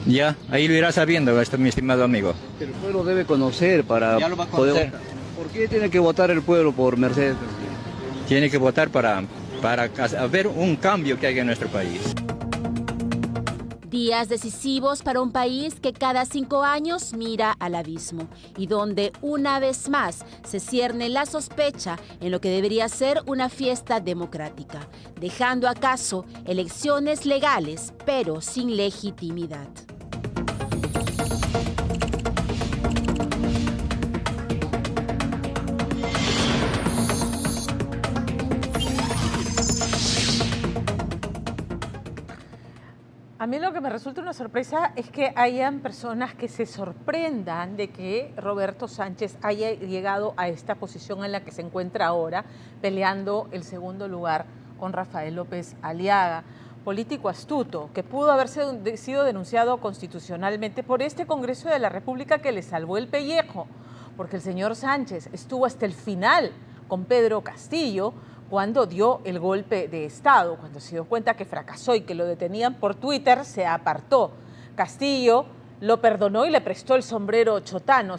Ya, ahí lo irá sabiendo, mi estimado amigo. El pueblo debe conocer para ya lo va a poder conocer. votar. ¿Por qué tiene que votar el pueblo por Mercedes? Tiene que votar para ver un cambio que hay en nuestro país. Días decisivos para un país que cada 5 años mira al abismo y donde una vez más se cierne la sospecha en lo que debería ser una fiesta democrática, dejando acaso elecciones legales pero sin legitimidad. A mí lo que me resulta una sorpresa es que hayan personas que se sorprendan de que Roberto Sánchez haya llegado a esta posición en la que se encuentra ahora, peleando el segundo lugar con Rafael López Aliaga, político astuto, que pudo haber sido denunciado constitucionalmente por este Congreso de la República que le salvó el pellejo, porque el señor Sánchez estuvo hasta el final con Pedro Castillo, cuando dio el golpe de Estado, cuando se dio cuenta que fracasó y que lo detenían por Twitter, se apartó. Castillo lo perdonó y le prestó el sombrero chotano.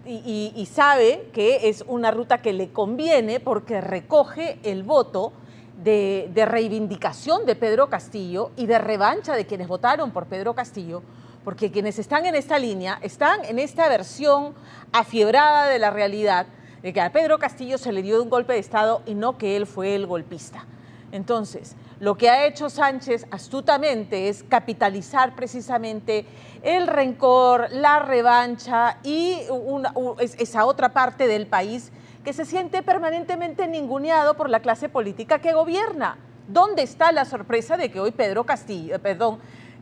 Y sabe que es una ruta que le conviene porque recoge el voto de reivindicación de Pedro Castillo y de revancha de quienes votaron por Pedro Castillo, porque quienes están en esta línea, están en esta versión afiebrada de la realidad, de que a Pedro Castillo se le dio un golpe de Estado y no que él fue el golpista. Entonces, lo que ha hecho Sánchez astutamente es capitalizar precisamente el rencor, la revancha y esa otra parte del país que se siente permanentemente ninguneado por la clase política que gobierna. ¿Dónde está la sorpresa de que hoy Pedro Castillo,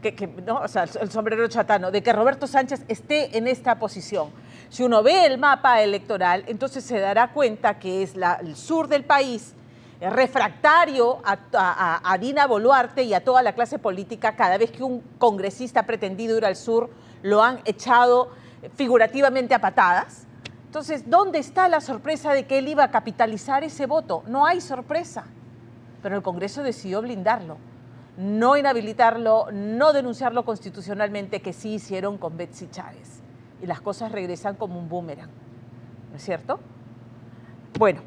el sombrero chatano, de que Roberto Sánchez esté en esta posición? Si uno ve el mapa electoral, entonces se dará cuenta que es el sur del país, refractario a Dina Boluarte y a toda la clase política. Cada vez que un congresista ha pretendido ir al sur, lo han echado figurativamente a patadas. Entonces, ¿dónde está la sorpresa de que él iba a capitalizar ese voto? No hay sorpresa, pero el Congreso decidió blindarlo, no inhabilitarlo, no denunciarlo constitucionalmente, que sí hicieron con Betsy Chávez. Y las cosas regresan como un boomerang, ¿no es cierto? Bueno,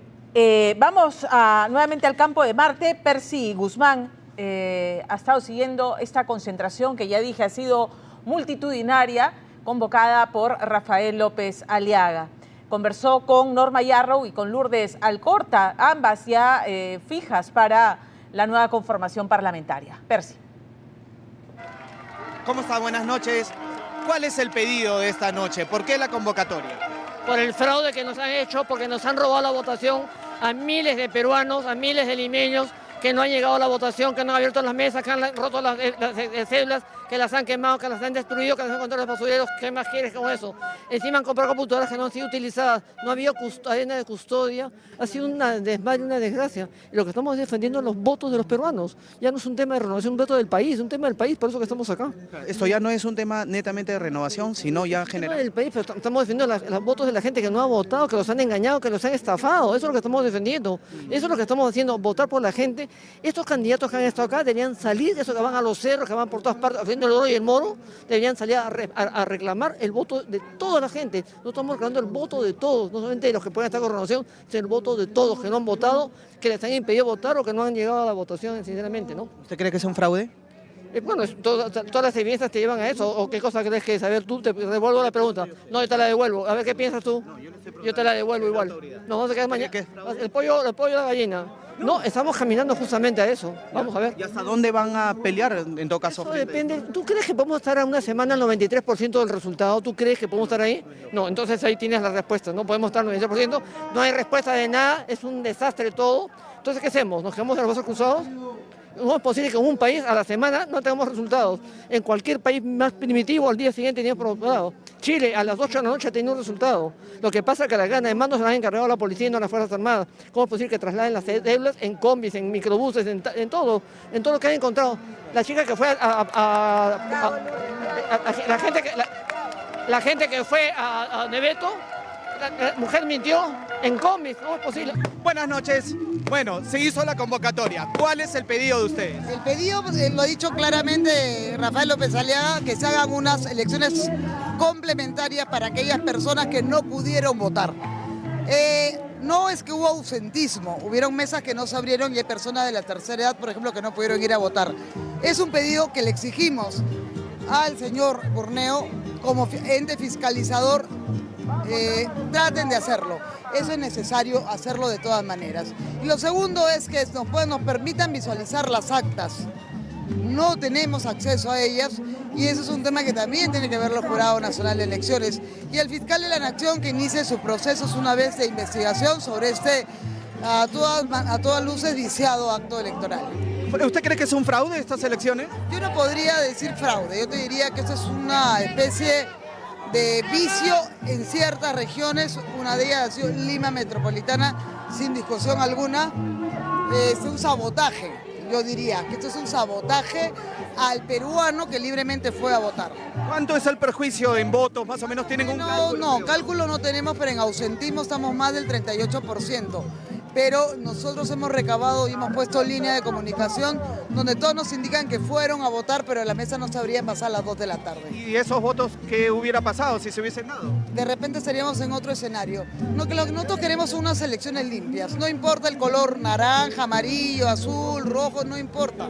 vamos nuevamente al campo de Marte. Percy Guzmán ha estado siguiendo esta concentración que ya dije ha sido multitudinaria, convocada por Rafael López Aliaga. Conversó con Norma Yarrow y con Lourdes Alcorta, ambas ya fijas para la nueva conformación parlamentaria. Percy. ¿Cómo está? Buenas noches. ¿Cuál es el pedido de esta noche? ¿Por qué la convocatoria? Por el fraude que nos han hecho, porque nos han robado la votación a miles de peruanos, a miles de limeños que no han llegado a la votación, que no han abierto las mesas, que han roto las cédulas, que las han quemado, que las han destruido, que las han encontrado los basureros. ¿Qué más quieres con eso? Encima han comprado computadoras que no han sido utilizadas, no ha habido cadena de custodia, ha sido una desmadre, una desgracia. Y lo que estamos defendiendo es los votos de los peruanos. Ya no es un tema de renovación, es un voto del país, es un tema del país, por eso que estamos acá. Esto ya no es un tema netamente de renovación, sino ya general. Del país, pero estamos defendiendo los votos de la gente que no ha votado, que los han engañado, que los han estafado. Eso es lo que estamos defendiendo. Eso es lo que estamos haciendo, votar por la gente. Estos candidatos que han estado acá deberían salir, esos que van a los cerros, que van por todas partes, haciendo el oro y el moro, deberían salir a reclamar el voto de toda la gente. No estamos reclamando el voto de todos, no solamente de los que pueden estar con renovación, sino el voto de todos que no han votado, que les han impedido votar o que no han llegado a la votación, sinceramente, ¿no? ¿Usted cree que es un fraude? Bueno, todas las evidencias te llevan a eso. ¿O qué cosa crees que saber tú? Te devuelvo la pregunta. No, yo te la devuelvo. A ver, ¿qué piensas tú? Yo te la devuelvo igual. No, vamos a quedar mañana. El pollo y la gallina. No, estamos caminando justamente a eso. Vamos a ver. ¿Y hasta dónde van a pelear en todo caso? Eso depende. ¿Tú crees que podemos estar a una semana al 93% del resultado? ¿Tú crees que podemos estar ahí? No, entonces ahí tienes la respuesta. No podemos estar al 93%. No hay respuesta de nada. Es un desastre todo. Entonces, ¿qué hacemos? ¿Nos quedamos de los brazos cruzados? No es posible que en un país a la semana no tengamos resultados. En cualquier país más primitivo al día siguiente teníamos resultados. Chile a las 8 de la noche tenía un resultado. Lo que pasa es que las ganas de mando se las han encargado a la policía y no a las Fuerzas Armadas. ¿Cómo es posible que trasladen las cédulas en combis, en microbuses, en todo lo que han encontrado? La chica que fue la gente que fue a Neveto La mujer mintió en cómics, no es posible. Buenas noches. Bueno, se hizo la convocatoria. ¿Cuál es el pedido de ustedes? El pedido, lo ha dicho claramente Rafael López Aliaga, que se hagan unas elecciones complementarias para aquellas personas que no pudieron votar. No es que hubo ausentismo, hubieron mesas que no se abrieron y hay personas de la tercera edad, por ejemplo, que no pudieron ir a votar. Es un pedido que le exigimos al señor Burneo como ente fiscalizador. Traten de hacerlo, eso es necesario hacerlo de todas maneras. Y lo segundo es que nos permitan visualizar las actas. No tenemos acceso a ellas y eso es un tema que también tiene que ver el Jurado Nacional de Elecciones y el fiscal de la Nación que inicie sus procesos una vez de investigación sobre este a todas luces viciado acto electoral. ¿Usted cree que es un fraude estas elecciones? Yo no podría decir fraude, yo te diría que esto es una especie de vicio en ciertas regiones, una de ellas ha sido Lima Metropolitana, sin discusión alguna. Es un sabotaje, yo diría que esto es un sabotaje al peruano que libremente fue a votar. ¿Cuánto es el perjuicio en votos? Más o menos tienen un cálculo. No, cálculo no tenemos, pero en ausentismo estamos más del 38%. Pero nosotros hemos recabado y hemos puesto línea de comunicación donde todos nos indican que fueron a votar, pero la mesa no sabría pasar a las 2 de la tarde. ¿Y esos votos qué hubiera pasado si se hubiesen dado? De repente estaríamos en otro escenario. Lo que nosotros queremos son unas elecciones limpias. No importa el color naranja, amarillo, azul, rojo, no importa.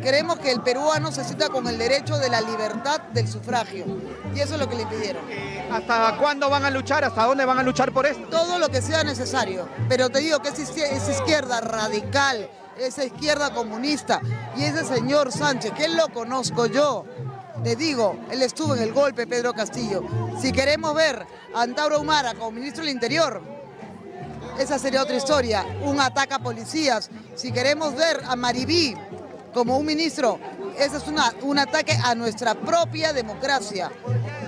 Queremos que el peruano se sienta con el derecho de la libertad del sufragio. Y eso es lo que le impidieron. ¿Hasta cuándo van a luchar? ¿Hasta dónde van a luchar por esto? Todo lo que sea necesario. Pero te digo que esa izquierda radical, esa izquierda comunista y ese señor Sánchez, que él lo conozco yo, te digo, él estuvo en el golpe Pedro Castillo. Si queremos ver a Antauro Humala como ministro del Interior, esa sería otra historia. Un ataque a policías. Si queremos ver a Maribí como un ministro, ese es un ataque a nuestra propia democracia.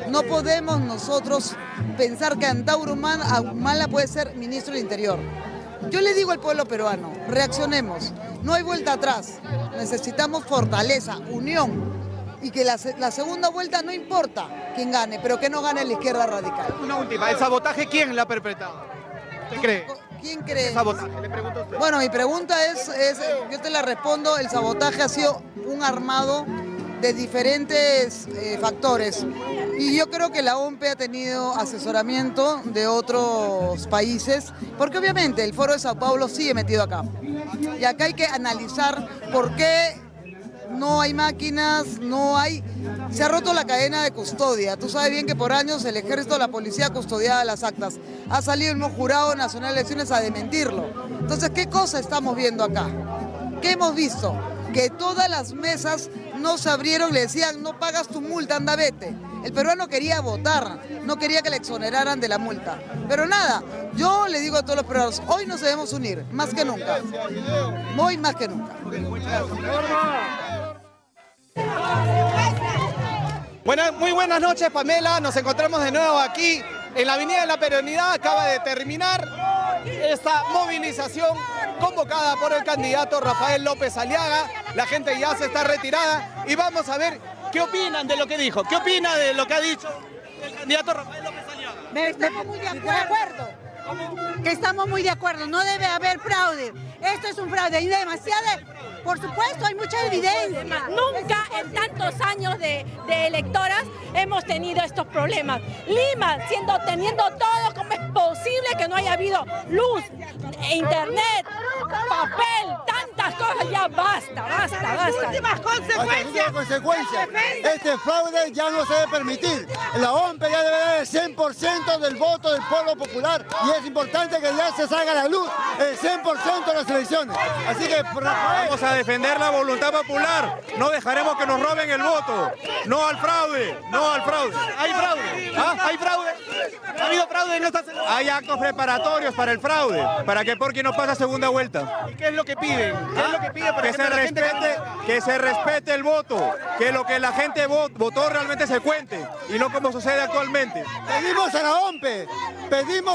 No podemos nosotros pensar que Antauro Humala puede ser ministro del Interior. Yo le digo al pueblo peruano, reaccionemos, no hay vuelta atrás, necesitamos fortaleza, unión, y que la segunda vuelta no importa quién gane, pero que no gane la izquierda radical. Una última, ¿el sabotaje quién lo ha perpetrado? ¿Usted cree? ¿Quién cree? ¿El sabotaje? Le pregunto a usted. Bueno, mi pregunta es, yo te la respondo, el sabotaje ha sido un armado de diferentes factores. Y yo creo que la OMPE ha tenido asesoramiento de otros países, porque obviamente el Foro de Sao Paulo sigue metido acá. Y acá hay que analizar por qué no hay máquinas, se ha roto la cadena de custodia. Tú sabes bien que por años el ejército, la policía custodiaba las actas. Ha salido el mismo Jurado Nacional de Elecciones a desmentirlo. Entonces, ¿qué cosa estamos viendo acá? ¿Qué hemos visto? Que todas las mesas no se abrieron, le decían, no pagas tu multa, anda vete. El peruano quería votar, no quería que le exoneraran de la multa. Pero nada, yo le digo a todos los peruanos, hoy nos debemos unir, más que nunca. Hoy más que nunca. Muy buenas noches, Pamela. Nos encontramos de nuevo aquí en la Avenida de la Peronidad. Acaba de terminar esta movilización convocada por el candidato Rafael López Aliaga. La gente ya se está retirada y vamos a ver qué opinan de lo que dijo. ¿Qué opina de lo que ha dicho el candidato Rafael López Aliaga? Estamos muy de acuerdo. Que estamos muy de acuerdo. No debe haber fraude. Esto es un fraude. Hay demasiada... Por supuesto, hay mucha evidencia. Nunca en tantos años de electoras hemos tenido estos problemas. Lima, teniendo todo, ¿cómo es posible que no haya habido luz, internet, papel, tantas cosas? Ya basta. Últimas consecuencias. Este fraude ya no se debe permitir. La OMPE ya debe dar el 100% del voto del pueblo popular y es importante que ya se salga a la luz el 100% de las elecciones. Así que vamos a defender la voluntad popular. No dejaremos que nos roben el voto. No al fraude. ¿Hay fraude? ¿Ah? ¿Hay fraude? ¿Ha habido fraude en estas elecciones? Hay actos preparatorios para el fraude, para que Porqui no pase a segunda vuelta. ¿Y qué es lo que piden? ¿Qué es lo que piden para que se respete el voto, que lo que la gente votó realmente se cuente y no como sucede actualmente. Pedimos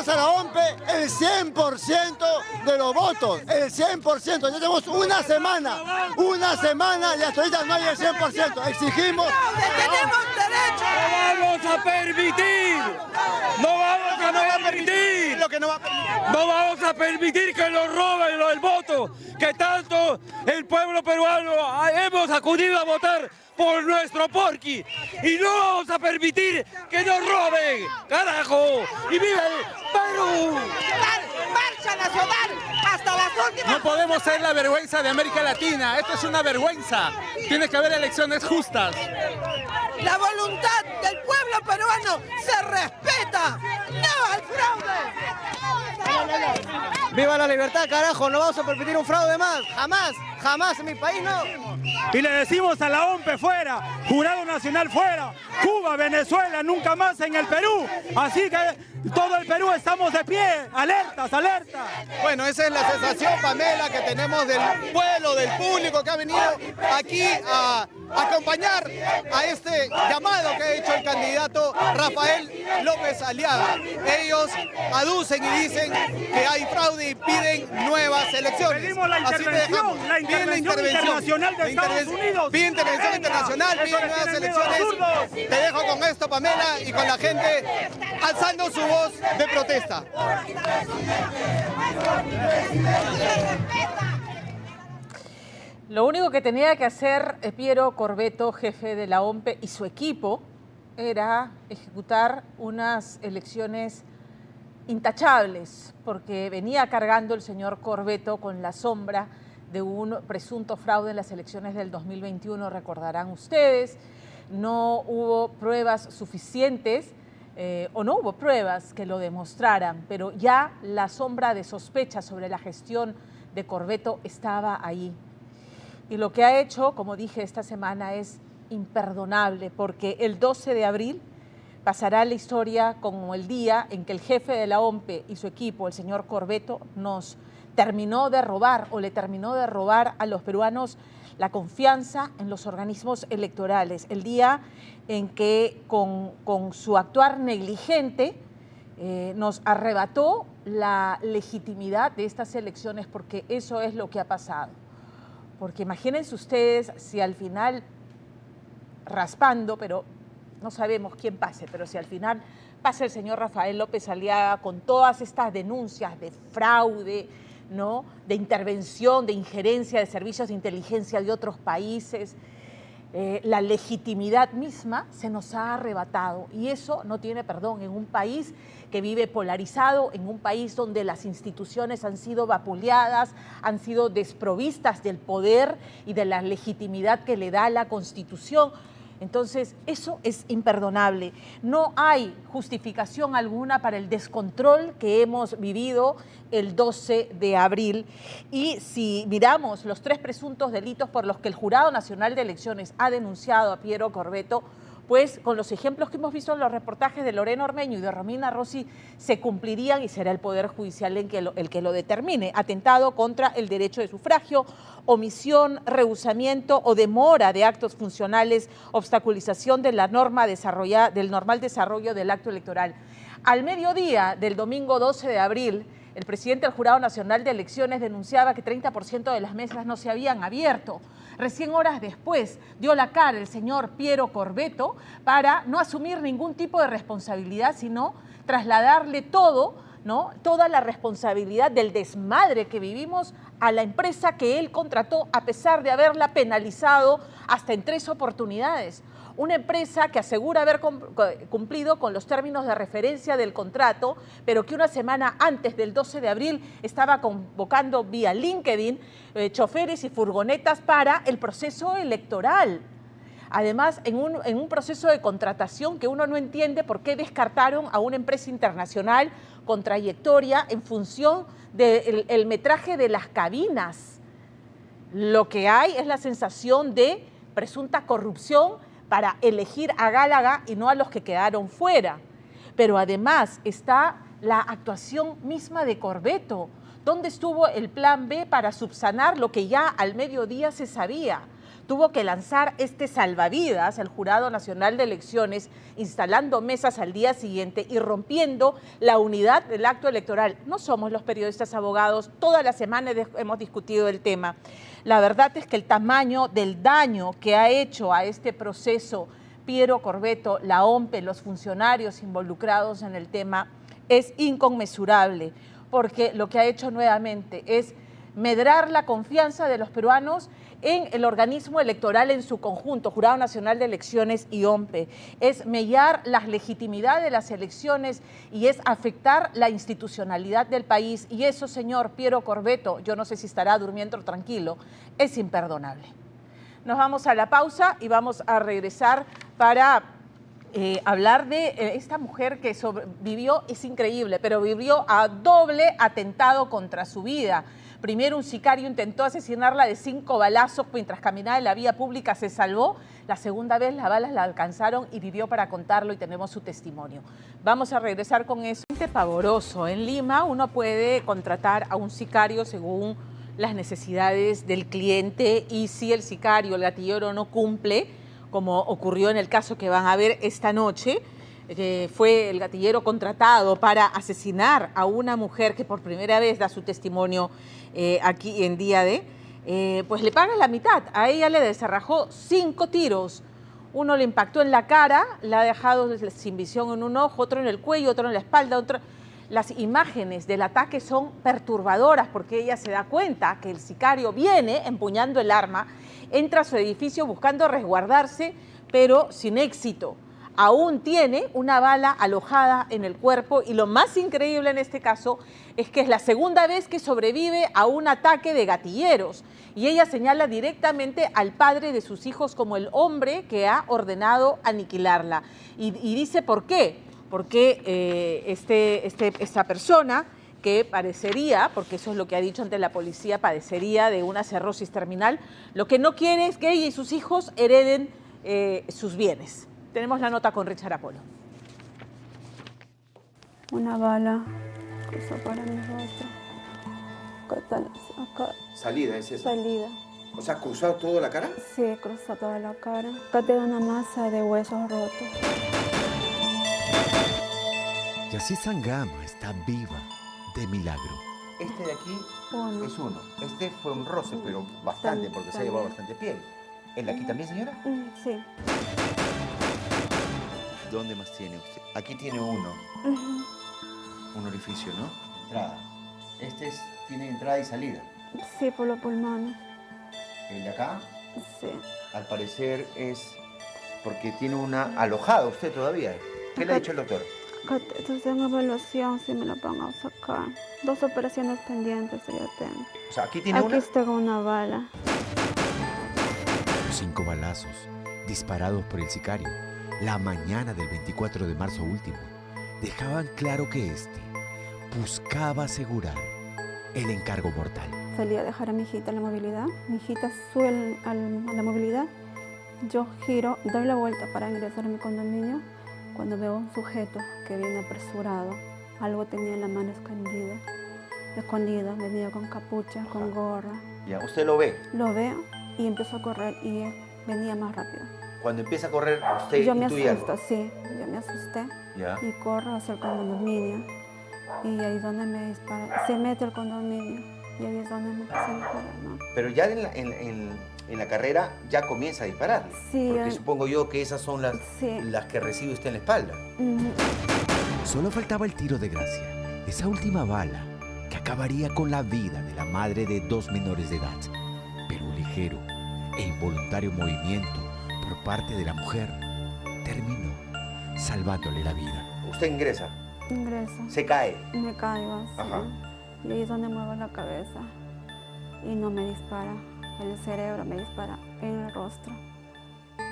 a la OMPE el 100% de los votos, el 100%. Ya tenemos una semana y hasta ahorita no hay el 100%. Exigimos... ¡Tenemos derecho! vamos a permitir, no vamos a permitir que nos roben el voto, que tanto el pueblo peruano hemos acudido a votar por nuestro Porqui, y no vamos a permitir que nos roben, carajo, y viva el Perú. ¡Marcha nacional hasta las últimas! No podemos ser la vergüenza de América Latina, esto es una vergüenza, tiene que haber elecciones justas. La voluntad del pueblo peruano se respeta, ¡no al fraude! ¡Viva la libertad, carajo! No vamos a permitir un fraude más, jamás, jamás en mi país no. Y le decimos a la OMPE fuera, Jurado Nacional fuera, Cuba, Venezuela, nunca más en el Perú. Así que todo el Perú estamos de pie, alertas, alertas. Bueno, esa es la sensación, Pamela, que tenemos del pueblo, del público que ha venido aquí a acompañar a este llamado que ha hecho el candidato Rafael López Aliaga. Ellos aducen y dicen que hay fraude y piden nuevas elecciones. Pedimos la intervención, internacional de Estados Unidos. Piden intervención internacional, piden nuevas elecciones. Te dejo con esto, Pamela, y con la gente alzando su voz de protesta. Lo único que tenía que hacer Piero Corvetto, jefe de la OMPE, y su equipo era ejecutar unas elecciones intachables, porque venía cargando el señor Corvetto con la sombra de un presunto fraude en las elecciones del 2021, recordarán ustedes. No hubo pruebas suficientes o no hubo pruebas que lo demostraran, pero ya la sombra de sospecha sobre la gestión de Corvetto estaba ahí. Y lo que ha hecho, como dije esta semana, es imperdonable, porque el 12 de abril pasará la historia como el día en que el jefe de la OMPE y su equipo, el señor Corvetto, nos terminó de robar o le terminó de robar a los peruanos la confianza en los organismos electorales. El día en que con su actuar negligente nos arrebató la legitimidad de estas elecciones, porque eso es lo que ha pasado. Porque imagínense ustedes si al final, raspando, pero no sabemos quién pase, pero si al final pasa el señor Rafael López Aliaga con todas estas denuncias de fraude, ¿no?, de intervención, de injerencia de servicios de inteligencia de otros países, la legitimidad misma se nos ha arrebatado, y eso no tiene perdón en un país que vive polarizado, en un país donde las instituciones han sido vapuleadas, han sido desprovistas del poder y de la legitimidad que le da la Constitución. Entonces, eso es imperdonable. No hay justificación alguna para el descontrol que hemos vivido el 12 de abril. Y si miramos los 3 presuntos delitos por los que el Jurado Nacional de Elecciones ha denunciado a Piero Corvetto, pues con los ejemplos que hemos visto en los reportajes de Lorena Ormeño y de Romina Rossi, se cumplirían, y será el Poder Judicial el que lo determine. Atentado contra el derecho de sufragio, omisión, rehusamiento o demora de actos funcionales, obstaculización de la norma del normal desarrollo del acto electoral. Al mediodía del domingo 12 de abril, el presidente del Jurado Nacional de Elecciones denunciaba que 30% de las mesas no se habían abierto. Recién horas después dio la cara el señor Piero Corvetto para no asumir ningún tipo de responsabilidad, sino trasladarle toda la responsabilidad del desmadre que vivimos a la empresa que él contrató, a pesar de haberla penalizado hasta en 3 oportunidades. Una empresa que asegura haber cumplido con los términos de referencia del contrato, pero que una semana antes del 12 de abril estaba convocando vía LinkedIn choferes y furgonetas para el proceso electoral. Además, en un proceso de contratación que uno no entiende por qué descartaron a una empresa internacional con trayectoria en función del metraje de las cabinas. Lo que hay es la sensación de presunta corrupción para elegir a Gálaga y no a los que quedaron fuera. Pero además está la actuación misma de Corvetto. ¿Dónde estuvo el plan B para subsanar lo que ya al mediodía se sabía? Tuvo que lanzar este salvavidas al Jurado Nacional de Elecciones, instalando mesas al día siguiente y rompiendo la unidad del acto electoral. No somos los periodistas abogados, toda la semana hemos discutido el tema. La verdad es que el tamaño del daño que ha hecho a este proceso Piero Corvetto, la OMPE, los funcionarios involucrados en el tema, es inconmensurable, porque lo que ha hecho nuevamente es medrar la confianza de los peruanos en el organismo electoral en su conjunto, Jurado Nacional de Elecciones y OMPE. Es mellar la legitimidad de las elecciones y es afectar la institucionalidad del país. Y eso, señor Piero Corvetto, yo no sé si estará durmiendo tranquilo, es imperdonable. Nos vamos a la pausa y vamos a regresar para hablar de esta mujer que vivió, es increíble, pero vivió a doble atentado contra su vida. Primero, un sicario intentó asesinarla de 5 balazos mientras caminaba en la vía pública, se salvó. La segunda vez las balas la alcanzaron y vivió para contarlo y tenemos su testimonio. Vamos a regresar con eso. Es pavoroso. En Lima uno puede contratar a un sicario según las necesidades del cliente y si el sicario, el gatillero, no cumple, como ocurrió en el caso que van a ver esta noche, que fue el gatillero contratado para asesinar a una mujer que por primera vez da su testimonio aquí en Día D, pues le pagan la mitad. A ella le desarrajó 5 tiros. Uno le impactó en la cara, la ha dejado sin visión en un ojo, otro en el cuello, otro en la espalda, otro... Las imágenes del ataque son perturbadoras porque ella se da cuenta que el sicario viene empuñando el arma, entra a su edificio buscando resguardarse, pero sin éxito. Aún tiene una bala alojada en el cuerpo y lo más increíble en este caso es que es la segunda vez que sobrevive a un ataque de gatilleros y ella señala directamente al padre de sus hijos como el hombre que ha ordenado aniquilarla y dice por qué. Porque esta persona que padecería, porque eso es lo que ha dicho ante la policía, padecería de una cirrosis terminal, lo que no quiere es que ella y sus hijos hereden sus bienes. Tenemos la nota con Richard Apolo. Una bala cruzó para mi rostro. Acá. ¿Salida es eso? Salida. O sea, ¿cruzado toda la cara? Sí, cruzó toda la cara. Acá tengo una masa de huesos rotos. Yací Sangama está viva, de milagro. Este de aquí Uno. es uno. Este fue un roce, pero bastante, porque se ha llevado bastante piel. ¿El de aquí también, señora? Sí. ¿Dónde más tiene usted? Aquí tiene uno. Un orificio, ¿no? Entrada. Este tiene entrada y salida. Sí, por los pulmones. ¿El de acá? Sí. Al parecer es porque tiene una alojada usted todavía. ¿Qué le ha dicho el doctor? Entonces en evaluación sí me la van a sacar. 2 operaciones pendientes ya tengo. O sea, aquí tiene Aquí está una bala. 5 balazos disparados por el sicario la mañana del 24 de marzo último dejaban claro que este buscaba asegurar el encargo mortal. Salí a dejar a mi hijita en la movilidad. Mi hijita sube a la movilidad. Yo giro, doy la vuelta para ingresar a mi condominio. Cuando veo un sujeto que viene apresurado, algo tenía en la mano escondida, venía con capucha, con gorra. Ya, ¿usted lo ve? Lo veo y empezó a correr y él venía más rápido. Cuando empieza a correr, usted Yo me intuye asusto, algo. sí, yo me asusté Ya. y corro hacia el condominio y ahí es donde me dispara, se mete al condominio y ahí es donde me empieza a disparar, ¿no? Pero ya en la carrera ya comienza a disparar. Sí. Porque supongo yo que esas son las que recibe usted en la espalda. Solo faltaba el tiro de gracia, esa última bala que acabaría con la vida de la madre de 2 menores de edad. Pero un ligero e involuntario movimiento por parte de la mujer terminó salvándole la vida. ¿Usted ingresa? Ingreso. ¿Se cae? Me caigo, sí. Ajá. Y ahí es donde muevo la cabeza y no me dispara. El cerebro me dispara en el rostro.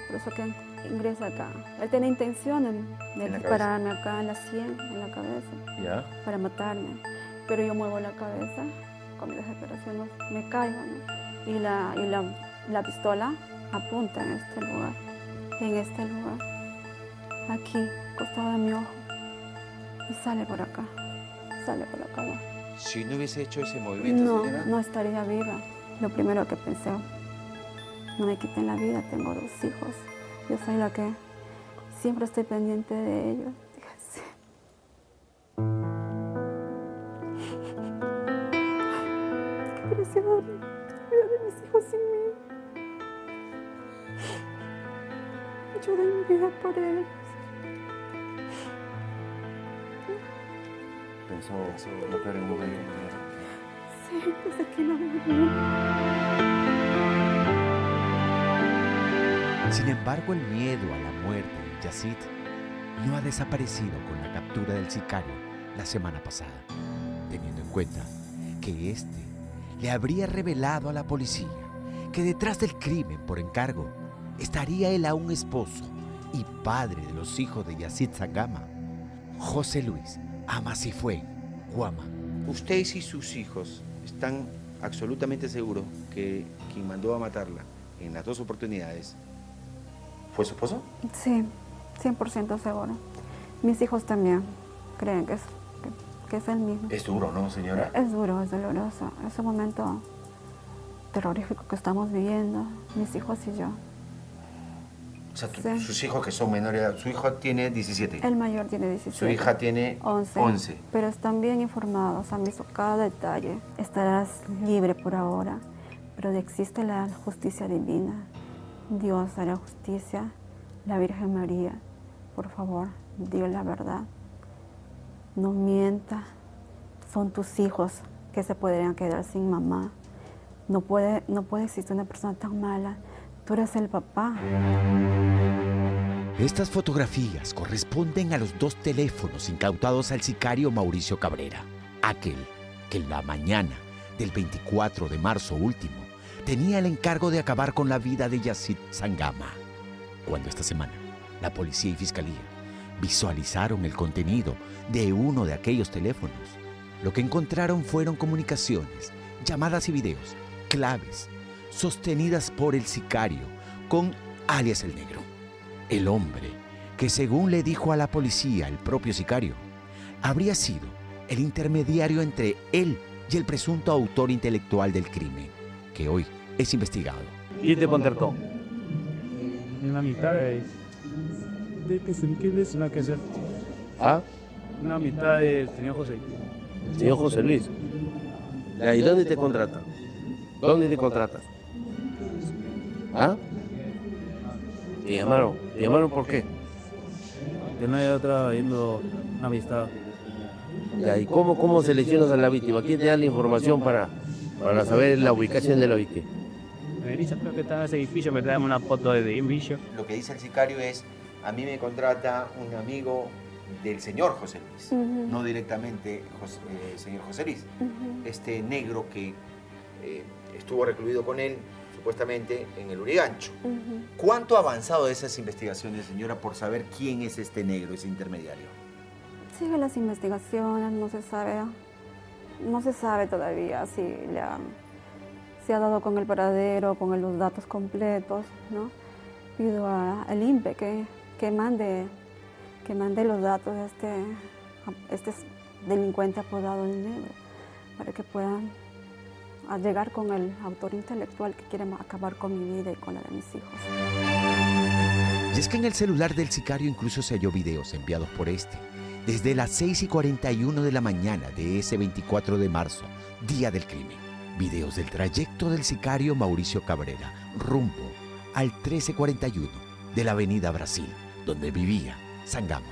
Por eso que ingresa acá. Él tiene intención de dispararme acá en la sien, en la cabeza, para matarme. Pero yo muevo la cabeza, con mi desesperación me caigo, ¿no? Y la pistola apunta en este lugar, aquí, costado de mi ojo, y sale por acá. ¿no? Si no hubiese hecho ese movimiento, señora. No estaría viva. Lo primero que pensé, no me quiten la vida, tengo 2 hijos. Yo soy la que siempre estoy pendiente de ellos. Fíjense. Qué precioso vida de mis hijos sin mí. Yo doy mi vida por ellos. Pensó lo peor en un momento. Sí, desde que la murió. Sin embargo, el miedo a la muerte de Yacit no ha desaparecido con la captura del sicario la semana pasada, teniendo en cuenta que este le habría revelado a la policía que detrás del crimen por encargo estaría el aún esposo y padre de los hijos de Yacit Sangama, José Luis Amasifue Guama. ¿Usted y sus hijos están absolutamente seguros que quien mandó a matarla en las dos oportunidades fue su esposo? Sí, 100% seguro. Mis hijos también creen que es el mismo. Es duro, ¿no, señora? Es duro, es doloroso. Es un momento terrorífico que estamos viviendo, mis hijos y yo. O sea, Sí. sus hijos que son menores de edad, su hijo tiene 17. El mayor tiene 17. Su hija tiene 11. Pero están bien informados, han visto cada detalle. Estarás libre por ahora, pero existe la justicia divina. Dios hará justicia, la Virgen María. Por favor, di la verdad. No mienta. Son tus hijos que se podrían quedar sin mamá. No puede existir una persona tan mala. Tú eres el papá. Estas fotografías corresponden a los 2 teléfonos incautados al sicario Mauricio Cabrera, aquel que en la mañana del 24 de marzo último tenía el encargo de acabar con la vida de Yacit Sangama. Cuando esta semana la policía y fiscalía visualizaron el contenido de uno de aquellos teléfonos, lo que encontraron fueron comunicaciones, llamadas y videos claves sostenidas por el sicario con alias el Negro, el hombre que, según le dijo a la policía el propio sicario, habría sido el intermediario entre él y el presunto autor intelectual del crimen, que hoy es investigado. ¿Y te contactó? Una mitad es una que hacer. ¿Ah? Una mitad del señor José. Señor José Luis. ¿Y dónde te contrata? ¿Dónde te contratas? ¿Ah? ¿Te llamaron? ¿Te llamaron por qué? Que no hay otra viendo una amistad. Ya, ¿y cómo seleccionas a la víctima? ¿Quién te da la información para saber la ubicación de la víctima? Me dice creo que está en ese edificio, me traen una foto de edificio. Lo que dice el sicario es, a mí me contrata un amigo del señor José Luis, no directamente señor José Luis. Este negro que estuvo recluido con él, supuestamente, en el Urigancho. ¿Cuánto ha avanzado esas investigaciones, señora, por saber quién es este negro, ese intermediario? Sigue las investigaciones, no se sabe todavía si se ha dado con el paradero, con los datos completos, ¿no? Pido al INPE que mande los datos de este delincuente apodado el Negro, para que puedan llegar con el autor intelectual que quiere acabar con mi vida y con la de mis hijos. Y es que en el celular del sicario incluso se halló videos enviados por este, desde las 6:41 de la mañana de ese 24 de marzo, día del crimen. Videos del trayecto del sicario Mauricio Cabrera rumbo al 1341 de la avenida Brasil, donde vivía Sangama.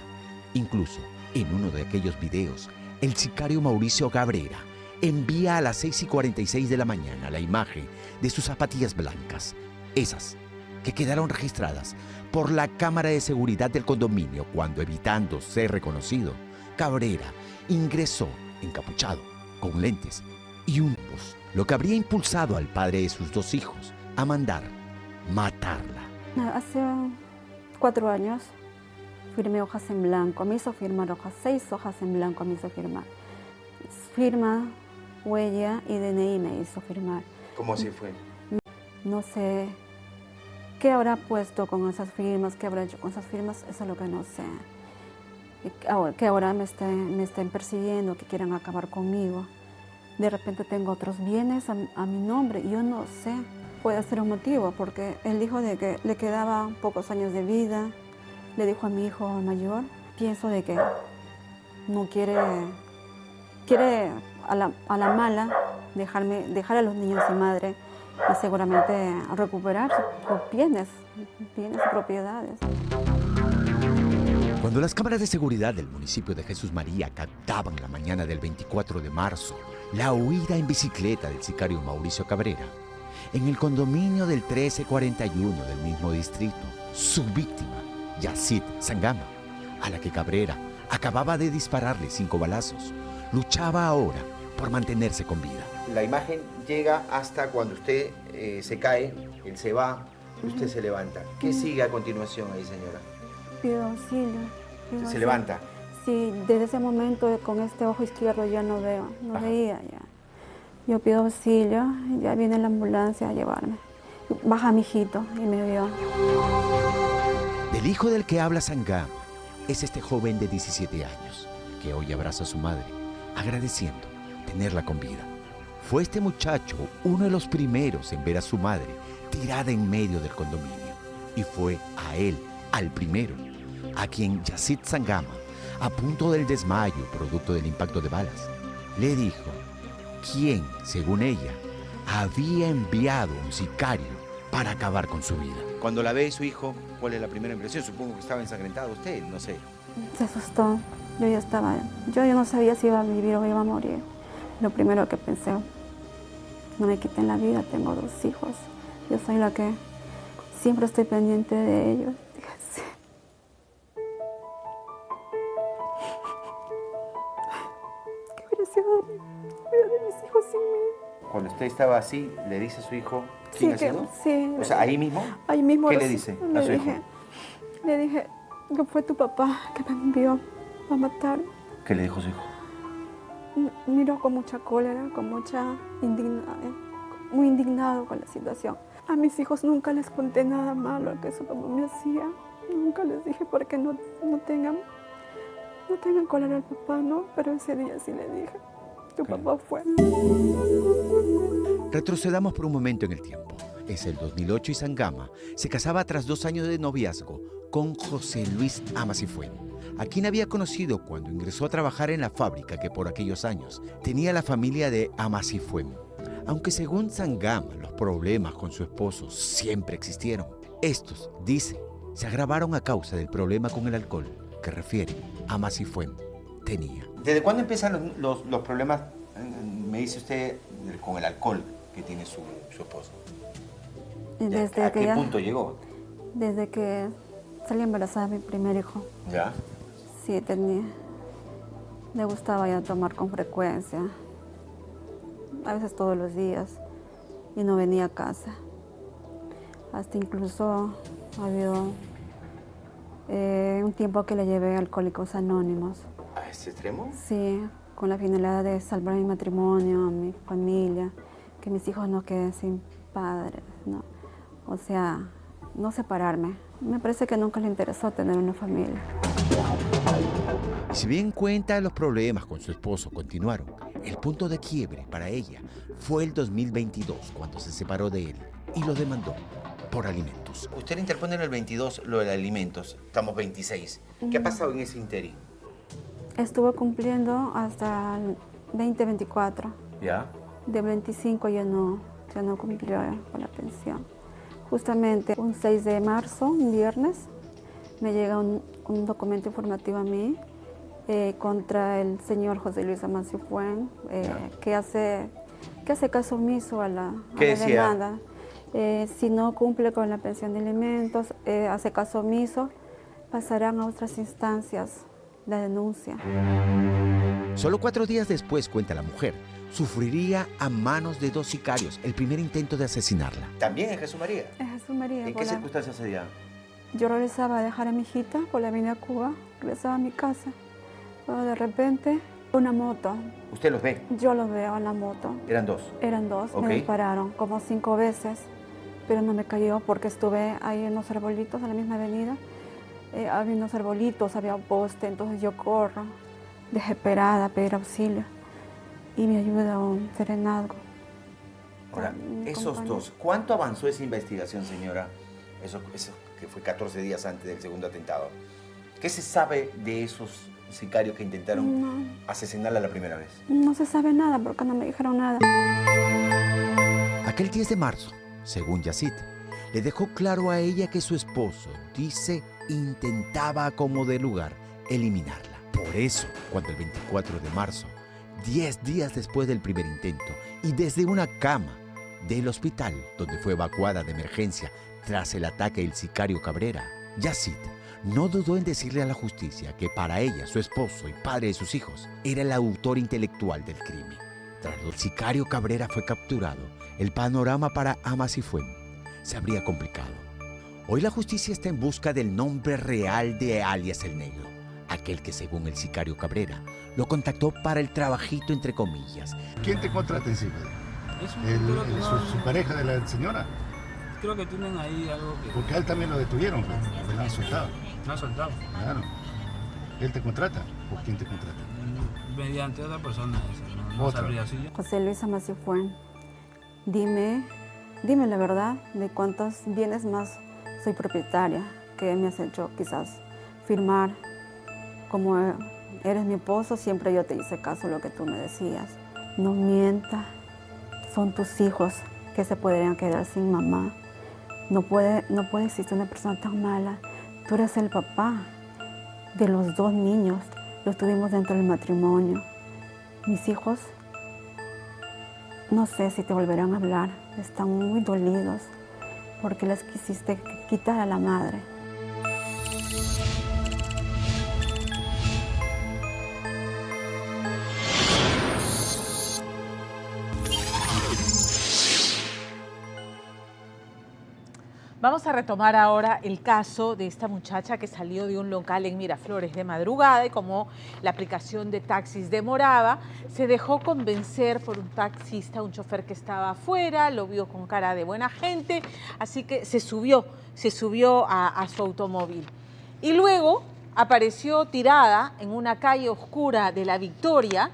Incluso en uno de aquellos videos, el sicario Mauricio Cabrera envía a las 6:46 de la mañana la imagen de sus zapatillas blancas, esas que quedaron registradas por la cámara de seguridad del condominio cuando, evitando ser reconocido, Cabrera ingresó encapuchado, con lentes y un post, lo que habría impulsado al padre de sus 2 hijos a mandar matarla. Hace 4 años firmé hojas en blanco, me hizo firmar hojas, 6 hojas en blanco me hizo firmar. Firma, huella y DNI me hizo firmar. ¿Cómo así fue? No sé qué habrá puesto con esas firmas, qué habrá hecho con esas firmas, eso es lo que no sé. Que ahora me estén persiguiendo, que quieran acabar conmigo. De repente tengo otros bienes a mi nombre y yo no sé. Puede ser un motivo, porque él dijo de que le quedaban pocos años de vida. Le dijo a mi hijo mayor, pienso de que no quiere a la mala dejar a los niños sin madre y seguramente recuperar sus bienes y propiedades. Cuando las cámaras de seguridad del municipio de Jesús María captaban la mañana del 24 de marzo la huida en bicicleta del sicario Mauricio Cabrera, en el condominio del 1341 del mismo distrito, su víctima, Yacit Sangama, a la que Cabrera acababa de dispararle 5 balazos, luchaba ahora por mantenerse con vida. La imagen llega hasta cuando usted se cae, él se va, usted se levanta. ¿Qué sigue a continuación ahí, señora? Pido auxilio. ¿Se levanta? Sí, desde ese momento con este ojo izquierdo ya no veo, no veía ya. Yo pido auxilio, ya viene la ambulancia a llevarme. Baja mi hijito y me vio. Del hijo del que habla Sangama es este joven de 17 años, que hoy abraza a su madre, agradeciendo tenerla con vida. Fue este muchacho uno de los primeros en ver a su madre tirada en medio del condominio. Y fue a él, al primero, a quien Yacit Sangama, a punto del desmayo producto del impacto de balas, le dijo quién, según ella, había enviado un sicario para acabar con su vida. Cuando la ve su hijo, ¿cuál es la primera impresión? Supongo que estaba ensangrentado usted, no sé. Se asustó. Yo no sabía si iba a vivir o iba a morir. Lo primero que pensé, no me quiten la vida, tengo 2 hijos. Yo soy la que siempre estoy pendiente de ellos. ¿Qué hubiera sido de mis hijos sin mí? Cuando usted estaba así, le dice a su hijo, ¿quién ha sido? Sí. O sea, ¿ahí mismo? Ahí mismo. ¿Qué le dice a su hijo? Le dije que fue tu papá que me envió a matar. ¿Qué le dijo su hijo? Miró con mucha cólera, con mucha muy indignado con la situación. A mis hijos nunca les conté nada malo que su papá me hacía. Nunca les dije para que no tengan cólera al papá, ¿no? Pero ese día sí le dije, tu papá fue. Retrocedamos por un momento en el tiempo. Es el 2008 y Sangama se casaba tras 2 años de noviazgo con José Luis Amasifuen, a quien había conocido cuando ingresó a trabajar en la fábrica que por aquellos años tenía la familia de Amasifuen. Aunque según Sangama los problemas con su esposo siempre existieron, estos, dice, se agravaron a causa del problema con el alcohol que refiere Amasifuen tenía. ¿Desde cuándo empiezan los problemas, me dice usted, con el alcohol que tiene su esposo? ¿A qué punto llegó? Desde que salí embarazada de mi primer hijo. ¿Ya? Sí, le gustaba ya tomar con frecuencia, a veces todos los días, y no venía a casa. Hasta incluso ha habido un tiempo que le llevé a Alcohólicos Anónimos. ¿A ese extremo? Sí, con la finalidad de salvar mi matrimonio, mi familia, que mis hijos no queden sin padres, ¿no? O sea, no separarme. Me parece que nunca le interesó tener una familia. Y si bien cuenta los problemas con su esposo continuaron, el punto de quiebre para ella fue el 2022, cuando se separó de él y lo demandó por alimentos. Usted le interpone en el 22 lo de alimentos, estamos 26. ¿Qué ha pasado en ese interín? Estuvo cumpliendo hasta el 2024. ¿Ya? De 25 ya no cumplió con la pensión. Justamente un 6 de marzo, un viernes, me llega un documento informativo a mí contra el señor José Luis Amasifuen, que hace caso omiso a la demanda. Si no cumple con la pensión de alimentos, hace caso omiso, pasarán a otras instancias la denuncia. Solo 4 días después, cuenta la mujer, sufriría a manos de 2 sicarios el primer intento de asesinarla. ¿También en Jesús María? En Jesús María. ¿En qué circunstancias se dio? Yo regresaba a dejar a mi hijita por la avenida Cuba, regresaba a mi casa. Pero de repente, una moto. ¿Usted los ve? Yo los veo en la moto. ¿Eran 2? Eran 2, Okay. Me dispararon como 5 veces, pero no me cayó porque estuve ahí en unos arbolitos en la misma avenida. Había unos arbolitos, había un poste, entonces yo corro, desesperada, a pedir auxilio. Y me ayuda un serenazgo. Ahora, esos 2, ¿cuánto avanzó esa investigación, señora? Eso que fue 14 días antes del segundo atentado. ¿Qué se sabe de esos sicarios que intentaron asesinarla la primera vez? No se sabe nada porque no me dijeron nada. Aquel 10 de marzo, según Yacit, le dejó claro a ella que su esposo, dice, intentaba como de lugar eliminarla. Por eso, cuando el 24 de marzo, 10 días después del primer intento y desde una cama del hospital donde fue evacuada de emergencia tras el ataque del sicario Cabrera, Yacit no dudó en decirle a la justicia que para ella, su esposo y padre de sus hijos, era el autor intelectual del crimen. Tras el sicario Cabrera fue capturado, el panorama para Ama Cifuén se habría complicado. Hoy la justicia está en busca del nombre real de alias El Negro, aquel que según el sicario Cabrera lo contactó para el trabajito entre comillas. ¿Quién te contrata encima? ¿Su pareja de la señora? Creo que tienen ahí algo que... Porque a él también lo detuvieron, pues, lo han soltado. ¿No han soltado? Claro. ¿Él te contrata? ¿O quién te contrata? Mediante otra persona, no sabría así. José Luis Ama Cifuén, dime la verdad de cuántos bienes más soy propietaria, que me has hecho quizás firmar. Como eres mi esposo, siempre yo te hice caso a lo que tú me decías. No mientas, son tus hijos que se podrían quedar sin mamá. No puede existir una persona tan mala. Tú eres el papá de los 2 niños, los tuvimos dentro del matrimonio. Mis hijos, no sé si te volverán a hablar, están muy dolidos porque les quisiste quitar a la madre. Vamos a retomar ahora el caso de esta muchacha que salió de un local en Miraflores de madrugada y como la aplicación de taxis demoraba, se dejó convencer por un taxista, un chofer que estaba afuera, lo vio con cara de buena gente, así que se subió a su automóvil. Y luego apareció tirada en una calle oscura de La Victoria.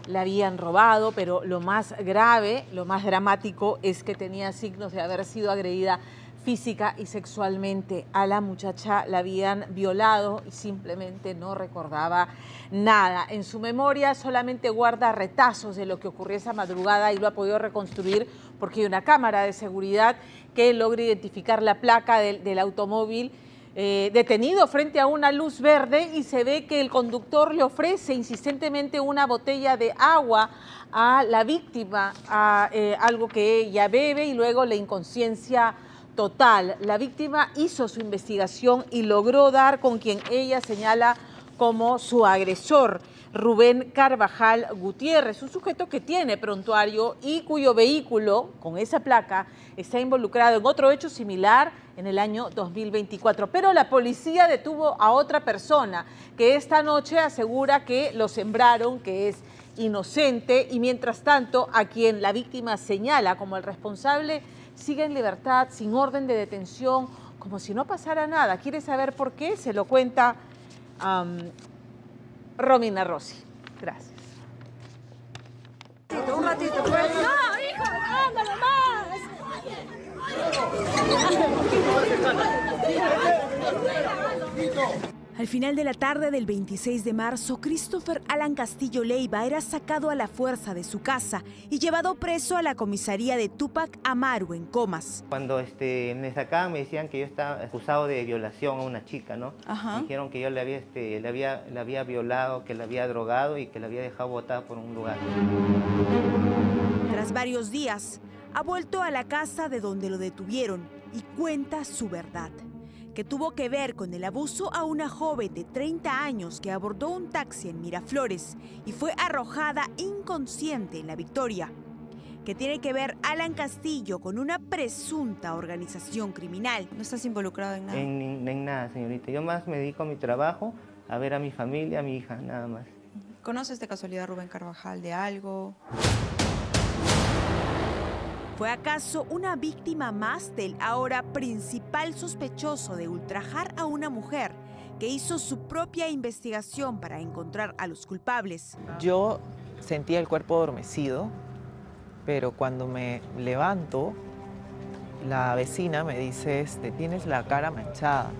La habían robado, pero lo más grave, lo más dramático es que tenía signos de haber sido agredida física y sexualmente. A la muchacha la habían violado y simplemente no recordaba nada. En su memoria solamente guarda retazos de lo que ocurrió esa madrugada y lo ha podido reconstruir porque hay una cámara de seguridad que logra identificar la placa del automóvil detenido frente a una luz verde y se ve que el conductor le ofrece insistentemente una botella de agua a la víctima, algo que ella bebe y luego la inconsciencia total. La víctima hizo su investigación y logró dar con quien ella señala como su agresor, Rubén Carvajal Gutiérrez, un sujeto que tiene prontuario y cuyo vehículo, con esa placa, está involucrado en otro hecho similar en el año 2024. Pero la policía detuvo a otra persona que esta noche asegura que lo sembraron, que es inocente, y mientras tanto a quien la víctima señala como el responsable sigue en libertad, sin orden de detención, como si no pasara nada. ¿Quiere saber por qué? Se lo cuenta Romina Rossi. Gracias. Un ratito, pues. No, hijo, ándale más. Al final de la tarde del 26 de marzo, Christopher Alan Castillo Leiva era sacado a la fuerza de su casa y llevado preso a la comisaría de Túpac Amaru, en Comas. Cuando me sacaban me decían que yo estaba acusado de violación a una chica, ¿no? Ajá. Me dijeron que yo le había violado, que la había drogado y que la había dejado botada por un lugar. Tras varios días, ha vuelto a la casa de donde lo detuvieron y cuenta su verdad, que tuvo que ver con el abuso a una joven de 30 años que abordó un taxi en Miraflores y fue arrojada inconsciente en La Victoria. Que tiene que ver Alan Castillo con una presunta organización criminal. ¿No estás involucrado en nada? En nada, señorita. Yo más me dedico a mi trabajo, a ver a mi familia, a mi hija, nada más. ¿Conoces de casualidad a Rubén Carvajal de algo? ¿Fue acaso una víctima más del ahora principal sospechoso de ultrajar a una mujer que hizo su propia investigación para encontrar a los culpables? Yo sentía el cuerpo adormecido, pero cuando me levanto, la vecina me dice, tienes la cara manchada.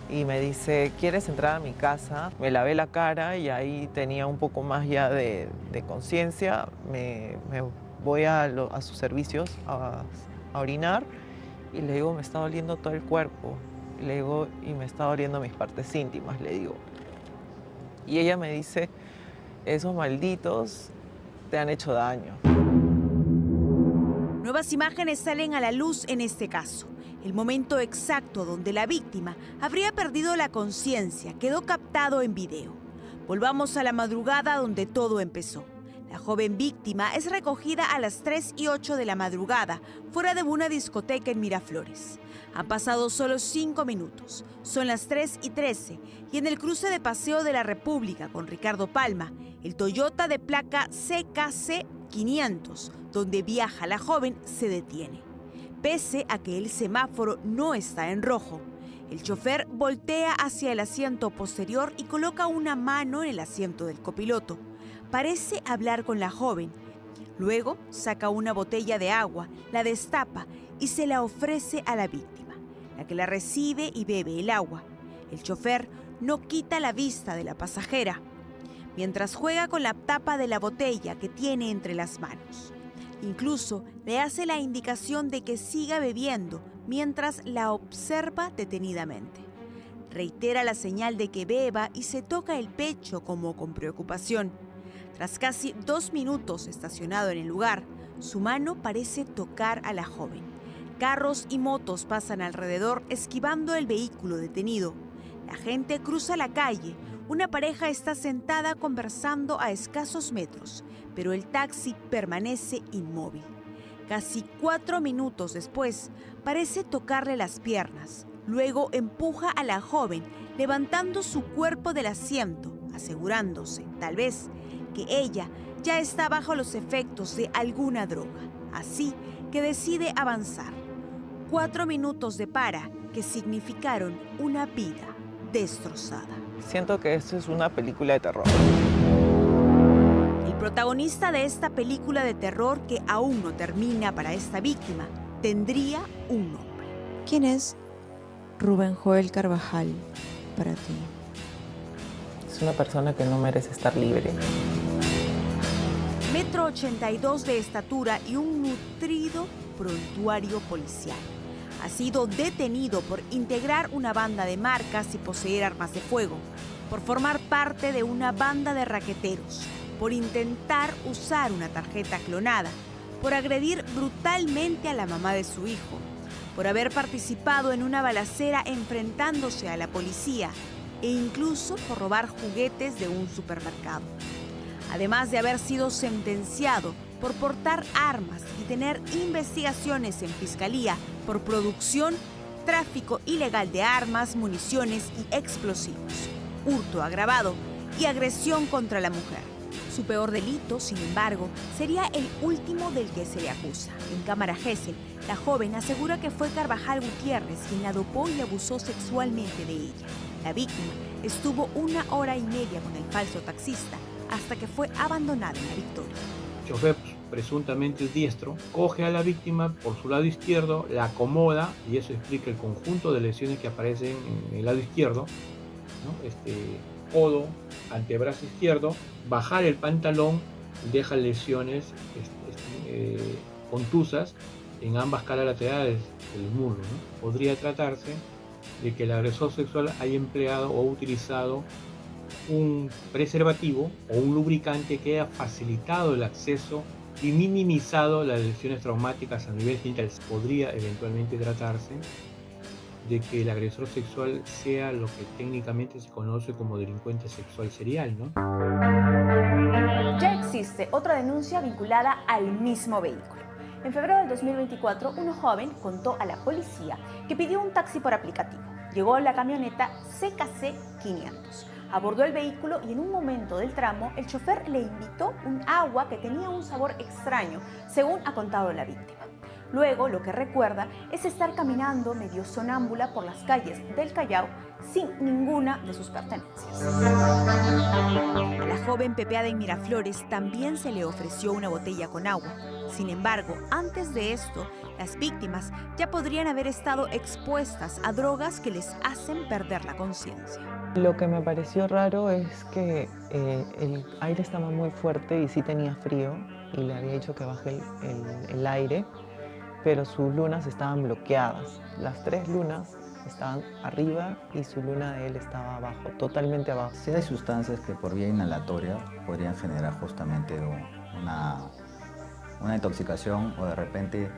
Y me dice, ¿quieres entrar a mi casa? Me lavé la cara y ahí tenía un poco más ya de conciencia. Me voy a sus servicios a orinar y le digo, me está doliendo todo el cuerpo. Le digo, y me está doliendo mis partes íntimas, le digo. Y ella me dice, esos malditos te han hecho daño. Nuevas imágenes salen a la luz en este caso. El momento exacto donde la víctima habría perdido la conciencia quedó captado en video. Volvamos a la madrugada donde todo empezó. La joven víctima es recogida a las 3:08 de la madrugada, fuera de una discoteca en Miraflores. Han pasado solo 5 minutos. Son las 3:13 y en el cruce de Paseo de la República con Ricardo Palma, el Toyota de placa CKC 500, donde viaja la joven, se detiene. Pese a que el semáforo no está en rojo, el chofer voltea hacia el asiento posterior y coloca una mano en el asiento del copiloto. Parece hablar con la joven. Luego saca una botella de agua, la destapa y se la ofrece a la víctima, la que la recibe y bebe el agua. El chofer no quita la vista de la pasajera, mientras juega con la tapa de la botella que tiene entre las manos. Incluso le hace la indicación de que siga bebiendo mientras la observa detenidamente. Reitera la señal de que beba y se toca el pecho como con preocupación. Tras casi 2 minutos estacionado en el lugar, su mano parece tocar a la joven. Carros y motos pasan alrededor esquivando el vehículo detenido. La gente cruza la calle. Una pareja está sentada conversando a escasos metros, pero el taxi permanece inmóvil. Casi 4 minutos después, parece tocarle las piernas. Luego empuja a la joven, levantando su cuerpo del asiento, asegurándose, tal vez, que ella ya está bajo los efectos de alguna droga. Así que decide avanzar. 4 minutos de para que significaron una vida destrozada. Siento que esto es una película de terror. El protagonista de esta película de terror, que aún no termina para esta víctima, tendría un nombre. ¿Quién es Rubén Joel Carvajal para ti? Es una persona que no merece estar libre. 1,82 m de estatura y un nutrido prontuario policial. Ha sido detenido por integrar una banda de marcas y poseer armas de fuego, por formar parte de una banda de raqueteros, por intentar usar una tarjeta clonada, por agredir brutalmente a la mamá de su hijo, por haber participado en una balacera enfrentándose a la policía e incluso por robar juguetes de un supermercado. Además de haber sido sentenciado por portar armas y tener investigaciones en fiscalía por producción, tráfico ilegal de armas, municiones y explosivos, hurto agravado y agresión contra la mujer. Su peor delito, sin embargo, sería el último del que se le acusa. En cámara Gesell, la joven asegura que fue Carvajal Gutiérrez quien la dopó y abusó sexualmente de ella. La víctima estuvo 1 hora y media con el falso taxista hasta que fue abandonada en La Victoria. El chofer, presuntamente diestro, coge a la víctima por su lado izquierdo, la acomoda y eso explica el conjunto de lesiones que aparecen en el lado izquierdo, ¿no? Codo, antebrazo izquierdo, bajar el pantalón deja lesiones contusas en ambas caras laterales del muslo, ¿no? Podría tratarse de que el agresor sexual haya empleado o utilizado un preservativo o un lubricante que haya facilitado el acceso y minimizado las lesiones traumáticas a nivel genital. Podría eventualmente tratarse de que el agresor sexual sea lo que técnicamente se conoce como delincuente sexual serial, ¿no? Ya existe otra denuncia vinculada al mismo vehículo. En febrero del 2024, un joven contó a la policía que pidió un taxi por aplicativo. Llegó la camioneta CKC 500. Abordó el vehículo y en un momento del tramo, el chofer le invitó un agua que tenía un sabor extraño, según ha contado la víctima. Luego, lo que recuerda es estar caminando medio sonámbula por las calles del Callao sin ninguna de sus pertenencias. A la joven pepeada en Miraflores también se le ofreció una botella con agua. Sin embargo, antes de esto, las víctimas ya podrían haber estado expuestas a drogas que les hacen perder la conciencia. Lo que me pareció raro es que el aire estaba muy fuerte y sí tenía frío. y le había dicho que baje el aire, pero sus lunas estaban bloqueadas. Las 3 lunas estaban arriba y su luna de él estaba abajo, totalmente abajo. Sí hay sustancias que por vía inhalatoria podrían generar justamente una intoxicación o de repente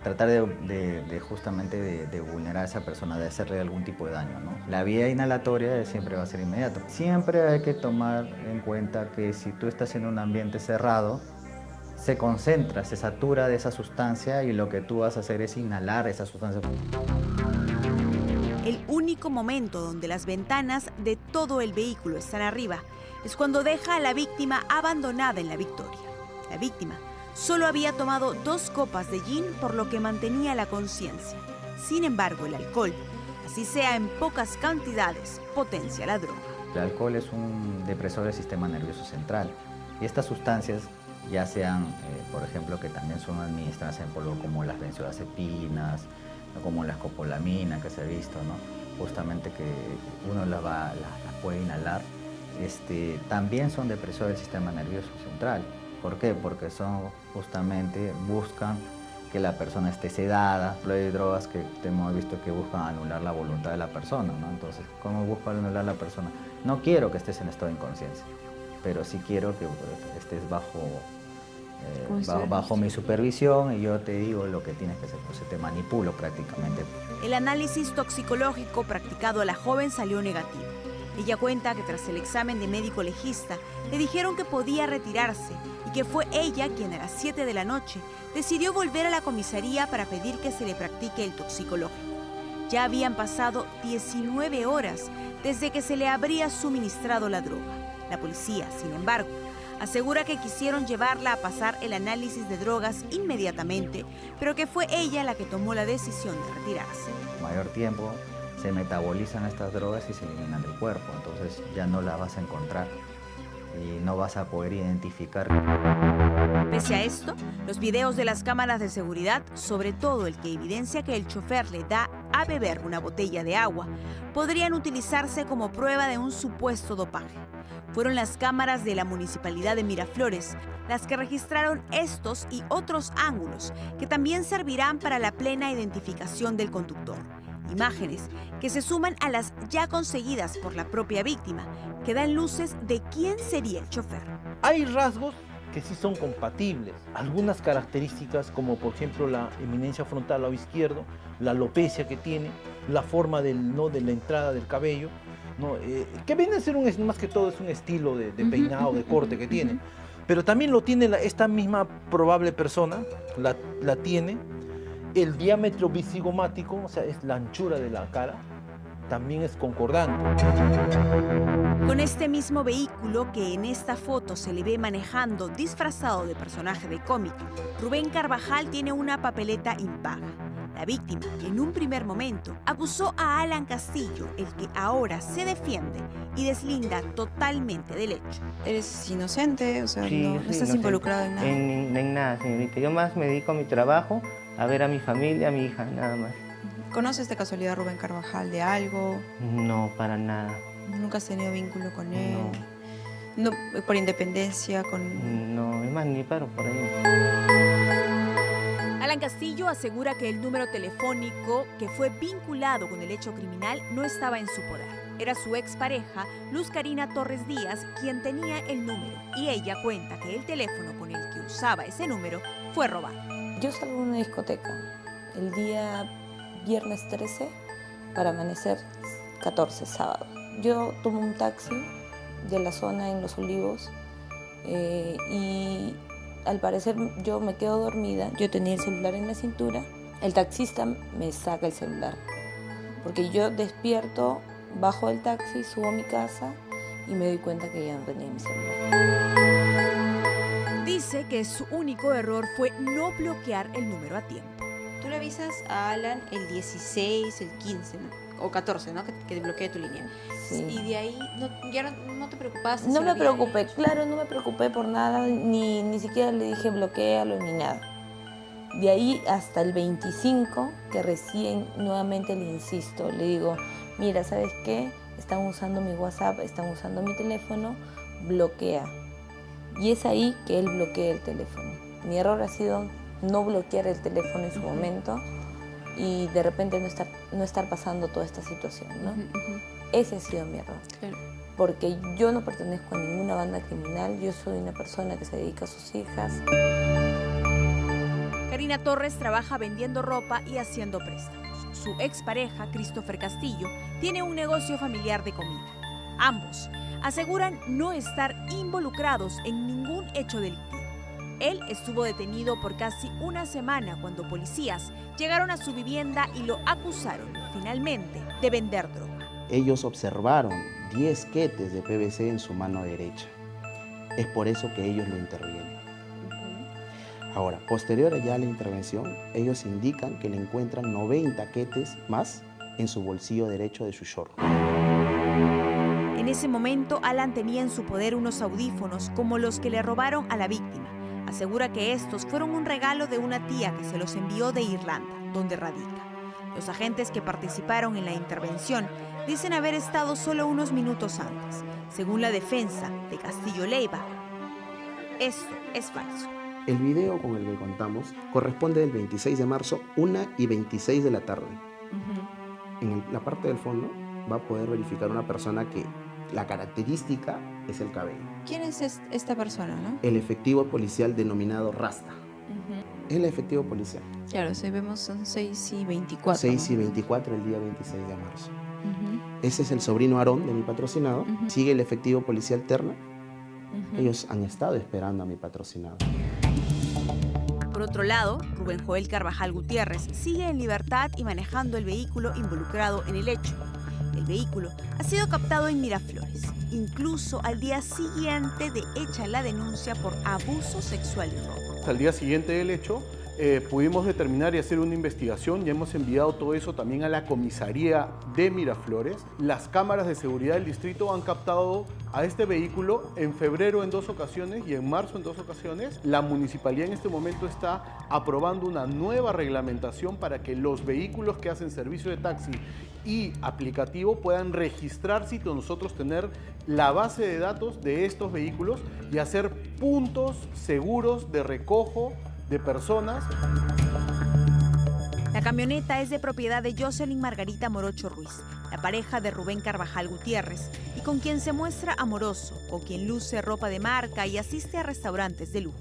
tratar de vulnerar a esa persona, de hacerle algún tipo de daño, ¿no? La vía inhalatoria siempre va a ser inmediata. Siempre hay que tomar en cuenta que si tú estás en un ambiente cerrado, se concentra, se satura de esa sustancia y lo que tú vas a hacer es inhalar esa sustancia. El único momento donde las ventanas de todo el vehículo están arriba es cuando deja a la víctima abandonada en La Victoria. La víctima solo había tomado 2 copas de gin, por lo que mantenía la conciencia. Sin embargo, el alcohol, así sea en pocas cantidades, potencia la droga. El alcohol es un depresor del sistema nervioso central y estas sustancias, ya sean, por ejemplo, que también son administradas en polvo, como las benzodiazepinas, como la escopolamina que se ha visto, ¿no? Justamente que uno las puede inhalar, también son depresores del sistema nervioso central. ¿Por qué? Porque buscan que la persona esté sedada. Hay drogas que hemos visto que buscan anular la voluntad de la persona, ¿no? Entonces, ¿cómo buscan anular la persona? No quiero que estés en estado de inconsciencia, pero sí quiero que estés bajo mi supervisión y yo te digo lo que tienes que hacer. Entonces te manipulo prácticamente. El análisis toxicológico practicado a la joven salió negativo. Ella cuenta que tras el examen de médico legista le dijeron que podía retirarse y que fue ella quien a las 7 de la noche decidió volver a la comisaría para pedir que se le practique el toxicológico. Ya habían pasado 19 horas desde que se le habría suministrado la droga. La policía, sin embargo, asegura que quisieron llevarla a pasar el análisis de drogas inmediatamente, pero que fue ella la que tomó la decisión de retirarse. Mayor tiempo se metabolizan estas drogas y se eliminan del cuerpo, entonces ya no las vas a encontrar y no vas a poder identificar. Pese a esto, los videos de las cámaras de seguridad, sobre todo el que evidencia que el chofer le da a beber una botella de agua, podrían utilizarse como prueba de un supuesto dopaje. Fueron las cámaras de la Municipalidad de Miraflores las que registraron estos y otros ángulos que también servirán para la plena identificación del conductor. Imágenes que se suman a las ya conseguidas por la propia víctima, que dan luces de quién sería el chofer. Hay rasgos que sí son compatibles. Algunas características, como por ejemplo la eminencia frontal al lado izquierdo, la alopecia que tiene, la forma de la entrada del cabello, ¿no? Que viene a ser más que todo es un estilo de peinado, de corte que tiene. Pero también lo tiene esta misma probable persona, la tiene. El diámetro visigomático, o sea, es la anchura de la cara, también es concordante. Con este mismo vehículo que en esta foto se le ve manejando disfrazado de personaje de cómic, Rubén Carvajal tiene una papeleta impaga. La víctima, en un primer momento, acusó a Alan Castillo, el que ahora se defiende y deslinda totalmente del hecho. ¿Eres inocente? O sea, Sí, no sí, estás inocente. involucrado en nada. En nada, señorita. Yo más me dedico a mi trabajo, a ver a mi familia, a mi hija, nada más. ¿Conoces de casualidad a Rubén Carvajal de algo? No, para nada. ¿Nunca has tenido vínculo con él? No, por independencia, con... No, es más, ni paro por ahí. Alan Castillo asegura que el número telefónico que fue vinculado con el hecho criminal no estaba en su poder. Era su expareja, Luz Karina Torres Díaz, quien tenía el número, y ella cuenta que el teléfono con el que usaba ese número fue robado. Yo salgo de una discoteca el día viernes 13 para amanecer 14, sábado. Yo tomo un taxi de la zona en Los Olivos y al parecer yo me quedo dormida. Yo tenía el celular en la cintura. El taxista me saca el celular porque yo despierto, bajo del taxi, subo a mi casa y me doy cuenta que ya no tenía mi celular. Dice que su único error fue no bloquear el número a tiempo. Tú le avisas a Alan el 16, el 15 o 14, ¿no? Que bloquee tu línea. Sí. Y de ahí ya no te preocupaste. No si me lo había preocupé, hecho. claro, no me preocupé por nada, ni siquiera le dije bloquealo ni nada. De ahí hasta el 25, que recién nuevamente le insisto, le digo, mira, ¿sabes qué? Están usando mi WhatsApp, están usando mi teléfono, bloquea. Y es ahí que él bloquea el teléfono. Mi error ha sido no bloquear el teléfono en su momento y de repente no estar pasando toda esta situación, ¿no? Ese ha sido mi error. Claro. Porque yo no pertenezco a ninguna banda criminal, yo soy una persona que se dedica a sus hijas. Karina Torres trabaja vendiendo ropa y haciendo préstamos. Su expareja, Christopher Castillo, tiene un negocio familiar de comida. Ambos aseguran no estar involucrados en ningún hecho delictivo. Él estuvo detenido por casi una semana cuando policías llegaron a su vivienda y lo acusaron, finalmente, de vender droga. Ellos observaron 10 quetes de PVC en su mano derecha. Es por eso que ellos lo intervienen. Ahora, posterior ya a la intervención, ellos indican que le encuentran 90 quetes más en su bolsillo derecho de su short. En ese momento, Alan tenía en su poder unos audífonos como los que le robaron a la víctima. Asegura que estos fueron un regalo de una tía que se los envió de Irlanda, donde radica. Los agentes que participaron en la intervención dicen haber estado solo unos minutos antes. Según la defensa de Castillo Leiva, esto es falso. El video con el que contamos corresponde del 26 de marzo, 1:26 de la tarde. En la parte del fondo va a poder verificar una persona que la característica es el cabello. ¿Quién es esta persona, no? El efectivo policial denominado Rasta. Es el efectivo policial. Claro, si vemos son 6:24. 6:24 el día 26 de marzo. Ese es el sobrino Aarón de mi patrocinado. Sigue el efectivo policial Terna. Ellos han estado esperando a mi patrocinado. Por otro lado, Rubén Joel Carvajal Gutiérrez sigue en libertad y manejando el vehículo involucrado en el hecho. El vehículo ha sido captado en Miraflores, incluso al día siguiente de hecha la denuncia por abuso sexual y robo. Al día siguiente del hecho, pudimos determinar y hacer una investigación y hemos enviado todo eso también a la comisaría de Miraflores. Las cámaras de seguridad del distrito han captado a este vehículo en febrero en 2 ocasiones y en marzo en 2 ocasiones. La municipalidad en este momento está aprobando una nueva reglamentación para que los vehículos que hacen servicio de taxi y aplicativo puedan registrarse y nosotros tener la base de datos de estos vehículos y hacer puntos seguros de recojo de personas. La camioneta es de propiedad de Jocelyn Margarita Morocho Ruiz, la pareja de Rubén Carvajal Gutiérrez, y con quien se muestra amoroso, con quien luce ropa de marca y asiste a restaurantes de lujo.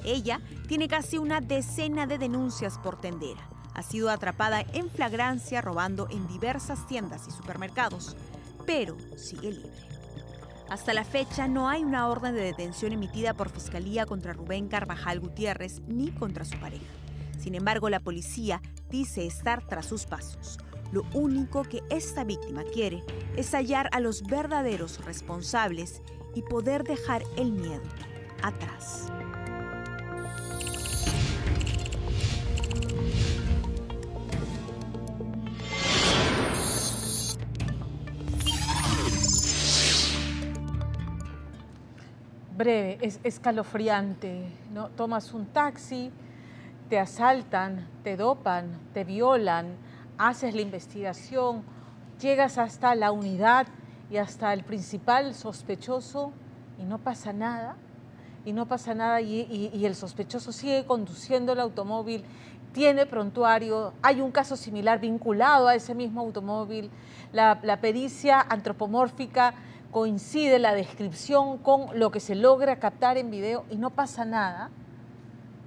Ella tiene casi una decena de denuncias por tendera. Ha sido atrapada en flagrancia robando en diversas tiendas y supermercados, pero sigue libre. Hasta la fecha no hay una orden de detención emitida por Fiscalía contra Rubén Carvajal Gutiérrez ni contra su pareja. Sin embargo, la policía dice estar tras sus pasos. Lo único que esta víctima quiere es hallar a los verdaderos responsables y poder dejar el miedo atrás. Breve, es escalofriante, ¿no? Tomas un taxi, te asaltan, te dopan, te violan, haces la investigación, llegas hasta la unidad y hasta el principal sospechoso y no pasa nada, y el sospechoso sigue conduciendo el automóvil, tiene prontuario, hay un caso similar vinculado a ese mismo automóvil, la pericia antropomórfica coincide la descripción con lo que se logra captar en video y no pasa nada.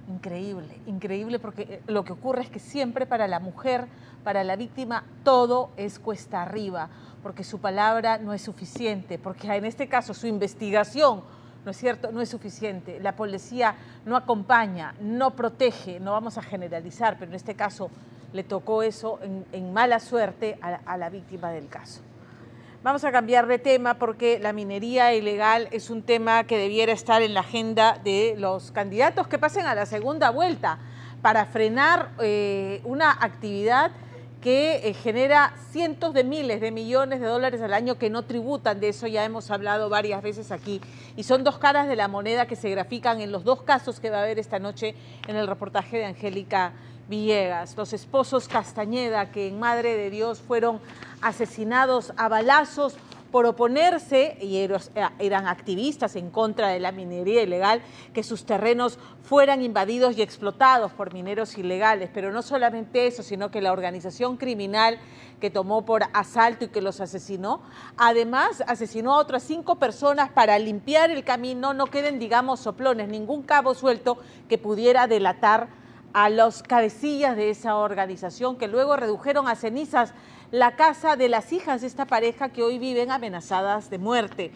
Increíble, increíble, porque lo que ocurre es que siempre para la mujer, para la víctima, todo es cuesta arriba, porque su palabra no es suficiente, porque en este caso su investigación, ¿no es cierto?, no es suficiente. La policía no acompaña, no protege, no vamos a generalizar, pero en este caso le tocó eso en mala suerte a la víctima del caso. Vamos a cambiar de tema porque la minería ilegal es un tema que debiera estar en la agenda de los candidatos que pasen a la segunda vuelta para frenar una actividad que genera cientos de miles de millones de dólares al año que no tributan. De eso ya hemos hablado varias veces aquí. Y son dos caras de la moneda que se grafican en los dos casos que va a haber esta noche en el reportaje de Angélica Villegas. Los esposos Castañeda, que en Madre de Dios fueron asesinados a balazos por oponerse, y eran activistas en contra de la minería ilegal, que sus terrenos fueran invadidos y explotados por mineros ilegales. Pero no solamente eso, sino que la organización criminal que tomó por asalto y que los asesinó, además asesinó a otras 5 personas para limpiar el camino, no queden, digamos, soplones, ningún cabo suelto que pudiera delatar a los cabecillas de esa organización, que luego redujeron a cenizas la casa de las hijas de esta pareja que hoy viven amenazadas de muerte.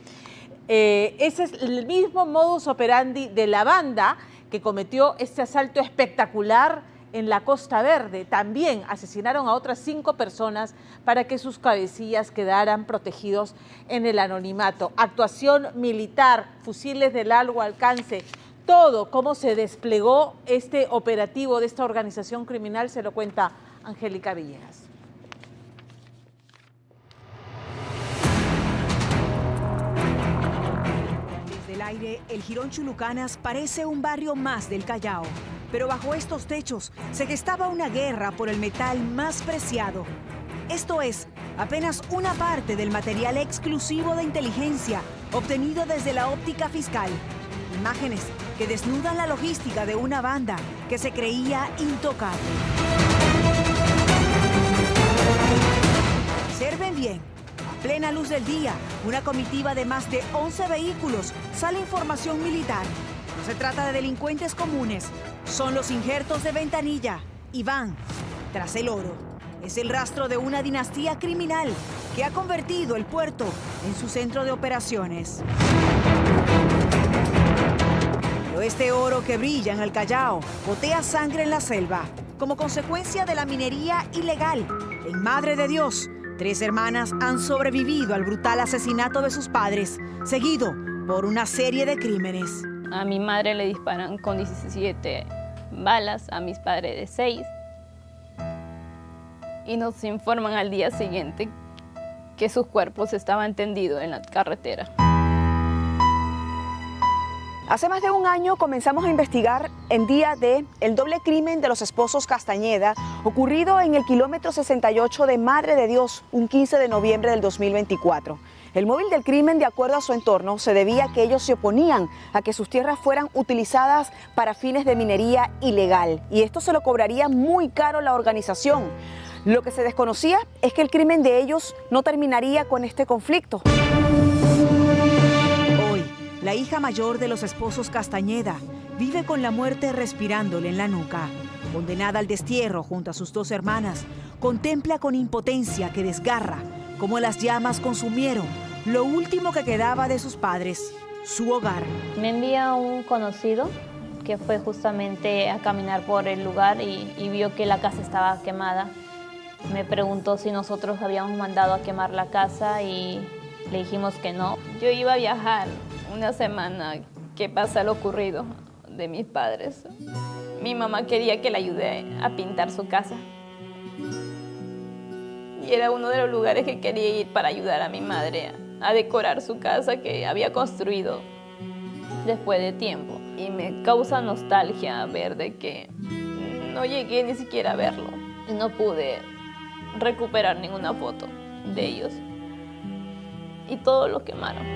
Ese es el mismo modus operandi de la banda que cometió este asalto espectacular en la Costa Verde. También asesinaron a otras 5 personas para que sus cabecillas quedaran protegidos en el anonimato. Actuación militar, fusiles de largo alcance, todo cómo se desplegó este operativo de esta organización criminal se lo cuenta Angélica Villegas. Desde el aire, el Jirón Chulucanas parece un barrio más del Callao. Pero bajo estos techos se gestaba una guerra por el metal más preciado. Esto es, apenas una parte del material exclusivo de inteligencia obtenido desde la óptica fiscal. Imágenes que desnudan la logística de una banda que se creía intocable. Observen bien, a plena luz del día, una comitiva de más de 11 vehículos sale información militar. No se trata de delincuentes comunes, son los injertos de Ventanilla y van tras el oro. Es el rastro de una dinastía criminal que ha convertido el puerto en su centro de operaciones. Pero este oro que brilla en el Callao gotea sangre en la selva como consecuencia de la minería ilegal. En Madre de Dios, 3 hermanas han sobrevivido al brutal asesinato de sus padres, seguido por una serie de crímenes. A mi madre le disparan con 17 balas, a mis padres de 6. Y nos informan al día siguiente que sus cuerpos estaban tendidos en la carretera. Hace más de un año comenzamos a investigar en día de el doble crimen de los esposos Castañeda, ocurrido en el kilómetro 68 de Madre de Dios, un 15 de noviembre del 2024. El móvil del crimen, de acuerdo a su entorno, se debía a que ellos se oponían a que sus tierras fueran utilizadas para fines de minería ilegal. Y esto se lo cobraría muy caro la organización. Lo que se desconocía es que el crimen de ellos no terminaría con este conflicto. Hoy, la hija mayor de los esposos Castañeda vive con la muerte respirándole en la nuca. Condenada al destierro junto a sus 2 hermanas, contempla con impotencia que desgarra cómo las llamas consumieron lo último que quedaba de sus padres, su hogar. Me envía un conocido que fue justamente a caminar por el lugar y vio que la casa estaba quemada. Me preguntó si nosotros habíamos mandado a quemar la casa y le dijimos que no. Yo iba a viajar una semana que pasa lo ocurrido de mis padres. Mi mamá quería que le ayude a pintar su casa. Y era uno de los lugares que quería ir para ayudar a mi madre a decorar su casa que había construido después de tiempo. Y me causa nostalgia ver de que no llegué ni siquiera a verlo. Y no pude recuperar ninguna foto de ellos. Y todo lo quemaron.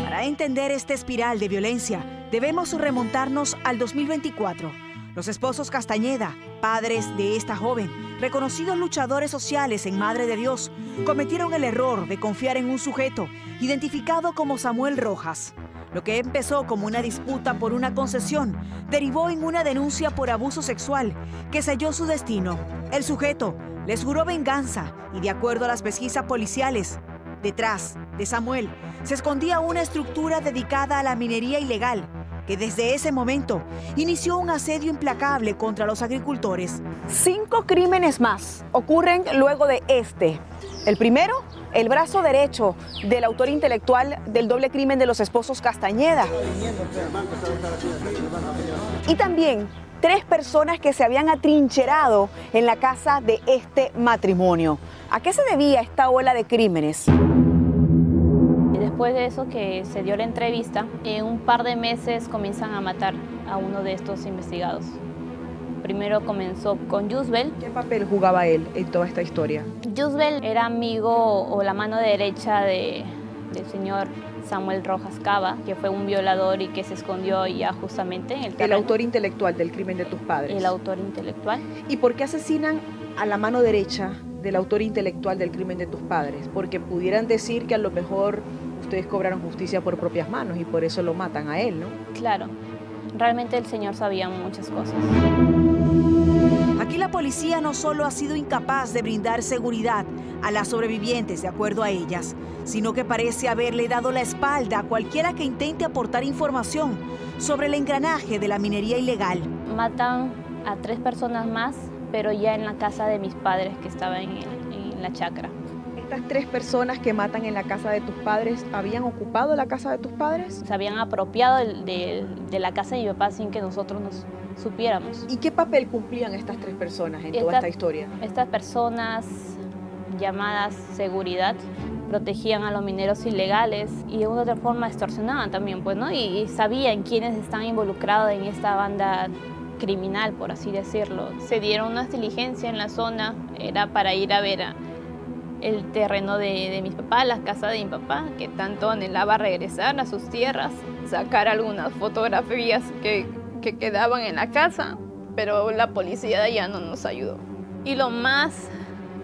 Para entender esta espiral de violencia, debemos remontarnos al 2024. Los esposos Castañeda, padres de esta joven, reconocidos luchadores sociales en Madre de Dios, cometieron el error de confiar en un sujeto identificado como Samuel Rojas. Lo que empezó como una disputa por una concesión derivó en una denuncia por abuso sexual que selló su destino. El sujeto les juró venganza y, de acuerdo a las pesquisas policiales, detrás de Samuel se escondía una estructura dedicada a la minería ilegal que desde ese momento inició un asedio implacable contra los agricultores. 5 crímenes más ocurren luego de este. El primero, el brazo derecho del autor intelectual del doble crimen de los esposos Castañeda. Y también 3 personas que se habían atrincherado en la casa de este matrimonio. ¿A qué se debía esta ola de crímenes? Después de eso que se dio la entrevista, en un par de meses comienzan a matar a uno de estos investigados. Primero comenzó con Yusbel. ¿Qué papel jugaba él en toda esta historia? Yusbel era amigo o la mano derecha del señor Samuel Rojas Cava, que fue un violador y que se escondió ya justamente en el terreno. El autor intelectual del crimen de tus padres. El autor intelectual. ¿Y por qué asesinan a la mano derecha del autor intelectual del crimen de tus padres? Porque pudieran decir que a lo mejor ustedes cobraron justicia por propias manos y por eso lo matan a él, ¿no? Claro, realmente el señor sabía muchas cosas. Aquí la policía no solo ha sido incapaz de brindar seguridad a las sobrevivientes, de acuerdo a ellas, sino que parece haberle dado la espalda a cualquiera que intente aportar información sobre el engranaje de la minería ilegal. Matan a 3 personas más, pero ya en la casa de mis padres, que estaba en la chacra. ¿Estas 3 personas que matan en la casa de tus padres habían ocupado la casa de tus padres? Se habían apropiado de la casa de mi papá sin que nosotros nos supiéramos. ¿Y qué papel cumplían estas 3 personas en toda esta historia? Estas personas, llamadas seguridad, protegían a los mineros ilegales y de una u otra forma extorsionaban también, pues, ¿no? Y sabían quiénes están involucrados en esta banda criminal, por así decirlo. Se dieron unas diligencias en la zona, era para ir a ver el terreno de mis papás, la casa de mi papá, que tanto anhelaba regresar a sus tierras, sacar algunas fotografías que quedaban en la casa, pero la policía de allá no nos ayudó. Y lo más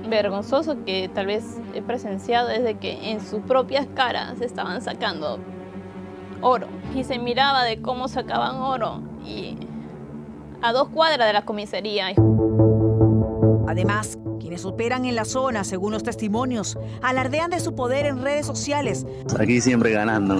vergonzoso que tal vez he presenciado es de que en sus propias caras estaban sacando oro y se miraba de cómo sacaban oro y a 2 cuadras de la comisaría. Además, quienes operan en la zona, según los testimonios, alardean de su poder en redes sociales. Aquí siempre ganando.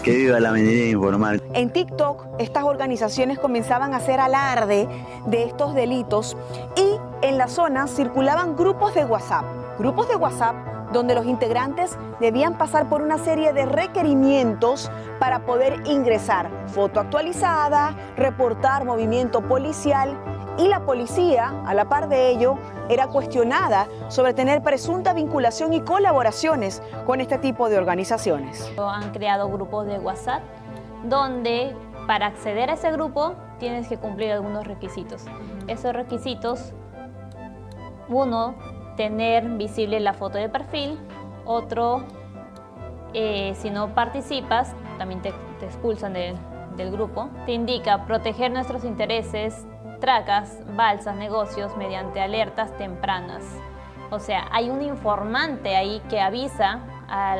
Que viva la minería informal. En TikTok, estas organizaciones comenzaban a hacer alarde de estos delitos y en la zona circulaban grupos de WhatsApp donde los integrantes debían pasar por una serie de requerimientos para poder ingresar. Foto actualizada, reportar movimiento policial y la policía, a la par de ello, era cuestionada sobre tener presunta vinculación y colaboraciones con este tipo de organizaciones. Han creado grupos de WhatsApp donde para acceder a ese grupo tienes que cumplir algunos requisitos. Esos requisitos, uno, tener visible la foto de perfil, otro, si no participas, también te expulsan del grupo. Te indica proteger nuestros intereses, tracas, balsas, negocios mediante alertas tempranas. O sea, hay un informante ahí que avisa a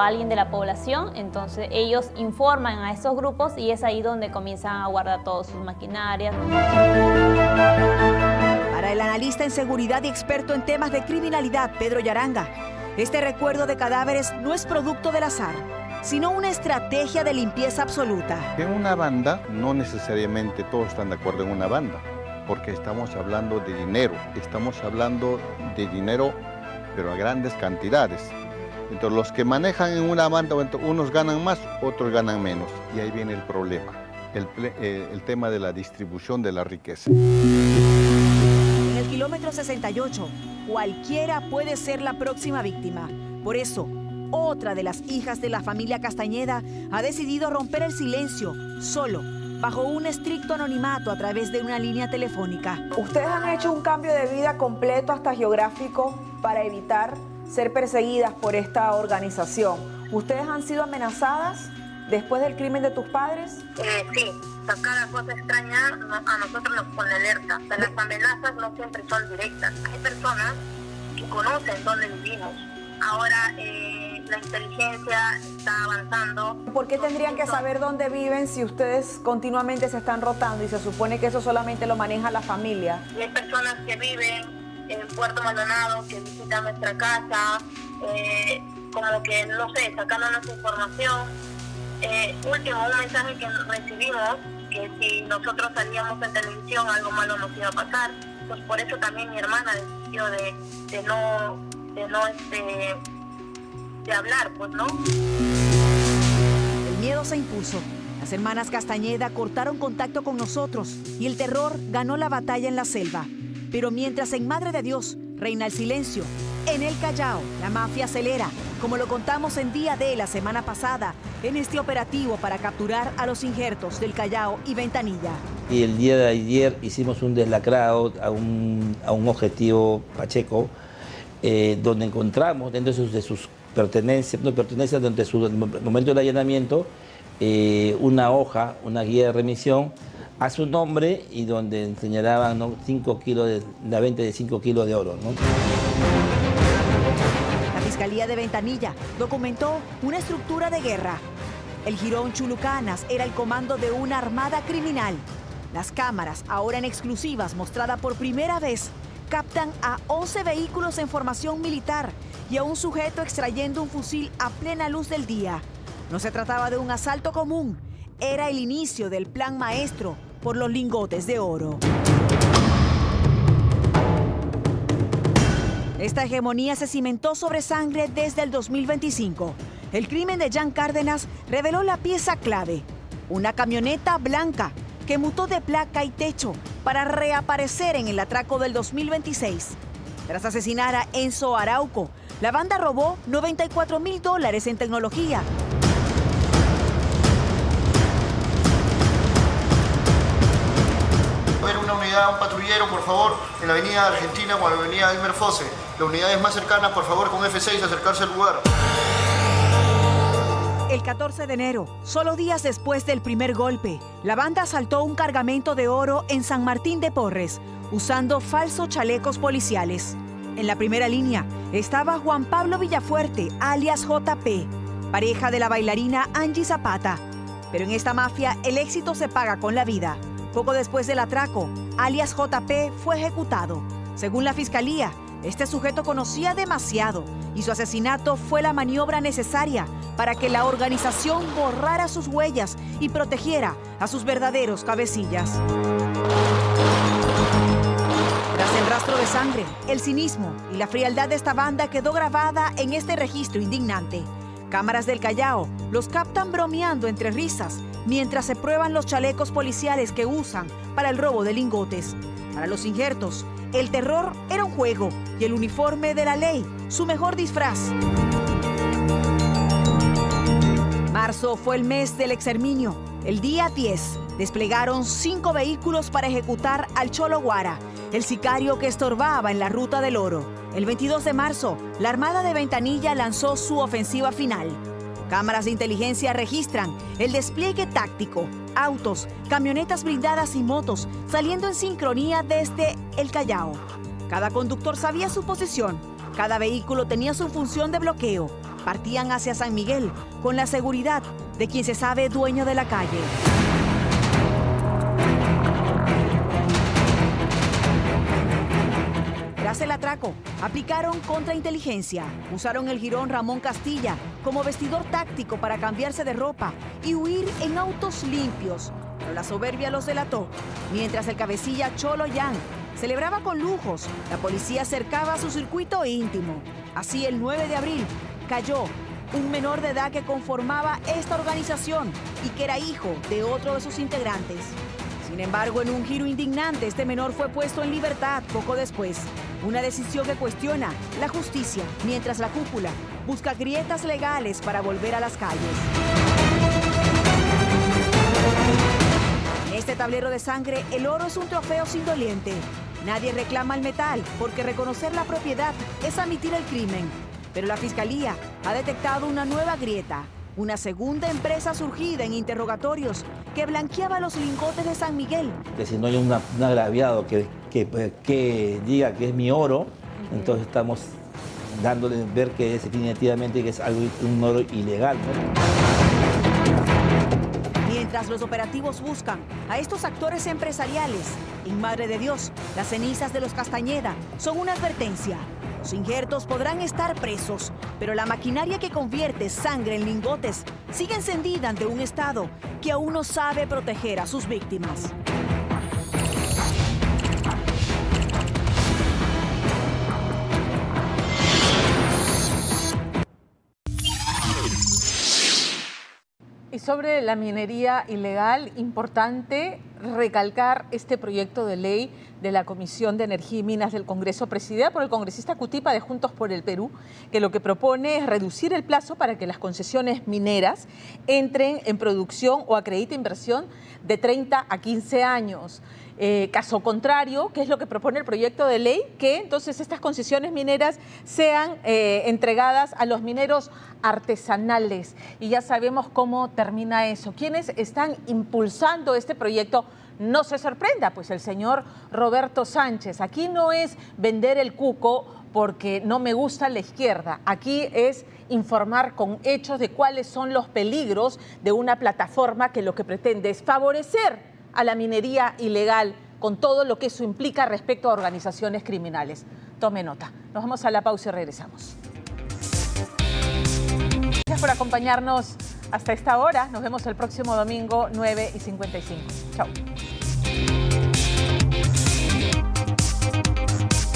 alguien de la población, entonces ellos informan a esos grupos y es ahí donde comienzan a guardar todas sus maquinarias. Para el analista en seguridad y experto en temas de criminalidad, Pedro Yaranga, este recuerdo de cadáveres no es producto del azar, sino una estrategia de limpieza absoluta. En una banda, no necesariamente todos están de acuerdo en una banda, porque estamos hablando de dinero, pero a grandes cantidades. Entonces los que manejan en una banda, unos ganan más, otros ganan menos, y ahí viene el problema, el tema de la distribución de la riqueza. En el kilómetro 68, cualquiera puede ser la próxima víctima. Por eso, otra de las hijas de la familia Castañeda ha decidido romper el silencio, solo, bajo un estricto anonimato a través de una línea telefónica. Ustedes han hecho un cambio de vida completo hasta geográfico para evitar ser perseguidas por esta organización. ¿Ustedes han sido amenazadas después del crimen de tus padres? Sí, cada cosa extraña a nosotros nos pone alerta. O sea, las amenazas no siempre son directas. Hay personas que conocen dónde vivimos. Ahora la inteligencia está avanzando. ¿Por qué tendrían que saber dónde viven si ustedes continuamente se están rotando y se supone que eso solamente lo maneja la familia? Hay personas que viven en Puerto Maldonado, que visitan nuestra casa, como que, no sé, sacándonos información. Último, un mensaje que recibimos, que si nosotros salíamos en televisión algo malo nos iba a pasar. Pues por eso también mi hermana decidió de hablar, pues, ¿no? El miedo se impuso. Las hermanas Castañeda cortaron contacto con nosotros y el terror ganó la batalla en la selva. Pero mientras en Madre de Dios reina el silencio, En el Callao, la mafia acelera, como lo contamos en Día D la semana pasada, en este operativo para capturar a los injertos del Callao y Ventanilla. Y el día de ayer hicimos un deslacrado a un objetivo Pacheco, donde encontramos dentro de sus pertenencias, durante el momento del allanamiento, una hoja, una guía de remisión a su nombre y donde señalaban, ¿no?, 5 kilos la venta de 5 kilos de oro, ¿no? La Fiscalía de Ventanilla documentó una estructura de guerra. El Jirón Chulucanas era el comando de una armada criminal. Las cámaras, ahora en exclusivas, mostrada por primera vez, captan a 11 vehículos en formación militar y a un sujeto extrayendo un fusil a plena luz del día. No se trataba de un asalto común, era el inicio del plan maestro por los lingotes de oro. Esta hegemonía se cimentó sobre sangre desde el 2025. El crimen de Jan Cárdenas reveló la pieza clave, una camioneta blanca que mutó de placa y techo para reaparecer en el atraco del 2026. Tras asesinar a Enzo Arauco, la banda robó $94,000 en tecnología. Ver una unidad, un patrullero, por favor, en la avenida Argentina o en la avenida Elmer Fosse. Las unidades más cercanas, por favor, con F6, acercarse al lugar. El 14 de enero, solo días después del primer golpe, la banda asaltó un cargamento de oro en San Martín de Porres, usando falsos chalecos policiales. En la primera línea estaba Juan Pablo Villafuerte, alias JP, pareja de la bailarina Angie Zapata. Pero en esta mafia el éxito se paga con la vida. Poco después del atraco, alias JP fue ejecutado. Según la fiscalía, este sujeto conocía demasiado y su asesinato fue la maniobra necesaria para que la organización borrara sus huellas y protegiera a sus verdaderos cabecillas. Tras el rastro de sangre, el cinismo y la frialdad de esta banda quedó grabada en este registro indignante. Cámaras del Callao los captan bromeando entre risas mientras se prueban los chalecos policiales que usan para el robo de lingotes. Para los injertos, el terror era un juego y el uniforme de la ley, su mejor disfraz. Marzo fue el mes del exterminio. El día 10 desplegaron 5 vehículos para ejecutar al Cholo Guara, el sicario que estorbaba en la ruta del oro. El 22 de marzo, la Armada de Ventanilla lanzó su ofensiva final. Cámaras de inteligencia registran el despliegue táctico, autos, camionetas blindadas y motos saliendo en sincronía desde el Callao. Cada conductor sabía su posición, cada vehículo tenía su función de bloqueo. Partían hacia San Miguel con la seguridad de quien se sabe dueño de la calle. Tras el atraco, aplicaron contrainteligencia. Usaron el Jirón Ramón Castilla como vestidor táctico para cambiarse de ropa y huir en autos limpios. Pero la soberbia los delató. Mientras el cabecilla Cholo Yang celebraba con lujos, la policía cercaba su circuito íntimo. Así, el 9 de abril, cayó un menor de edad que conformaba esta organización y que era hijo de otro de sus integrantes. Sin embargo, en un giro indignante, este menor fue puesto en libertad poco después. Una decisión que cuestiona la justicia, mientras la cúpula busca grietas legales para volver a las calles. En este tablero de sangre, el oro es un trofeo sin doliente. Nadie reclama el metal, porque reconocer la propiedad es admitir el crimen. Pero la Fiscalía ha detectado una nueva grieta, una segunda empresa surgida en interrogatorios que blanqueaba los lingotes de San Miguel. Que si no hay un agraviado que diga que es mi oro, entonces estamos dándole a ver que es definitivamente que es algo, un oro ilegal, ¿no? Mientras los operativos buscan a estos actores empresariales, en Madre de Dios, las cenizas de los Castañeda son una advertencia. Los injertos podrán estar presos, pero la maquinaria que convierte sangre en lingotes sigue encendida ante un Estado que aún no sabe proteger a sus víctimas. Y sobre la minería ilegal, importante recalcar este proyecto de ley de la Comisión de Energía y Minas del Congreso, presidida por el congresista Cutipa de Juntos por el Perú, que lo que propone es reducir el plazo para que las concesiones mineras entren en producción o acredite inversión de 30 a 15 años. Caso contrario, ¿qué es lo que propone el proyecto de ley? Que entonces estas concesiones mineras sean entregadas a los mineros artesanales. Y ya sabemos cómo termina eso. ¿Quiénes están impulsando este proyecto? No se sorprenda, pues el señor Roberto Sánchez. Aquí no es vender el cuco porque no me gusta la izquierda. Aquí es informar con hechos de cuáles son los peligros de una plataforma que lo que pretende es favorecer a la minería ilegal, con todo lo que eso implica respecto a organizaciones criminales. Tome nota. Nos vamos a la pausa y regresamos. Gracias por acompañarnos hasta esta hora. Nos vemos el próximo domingo, 9:55. Chao.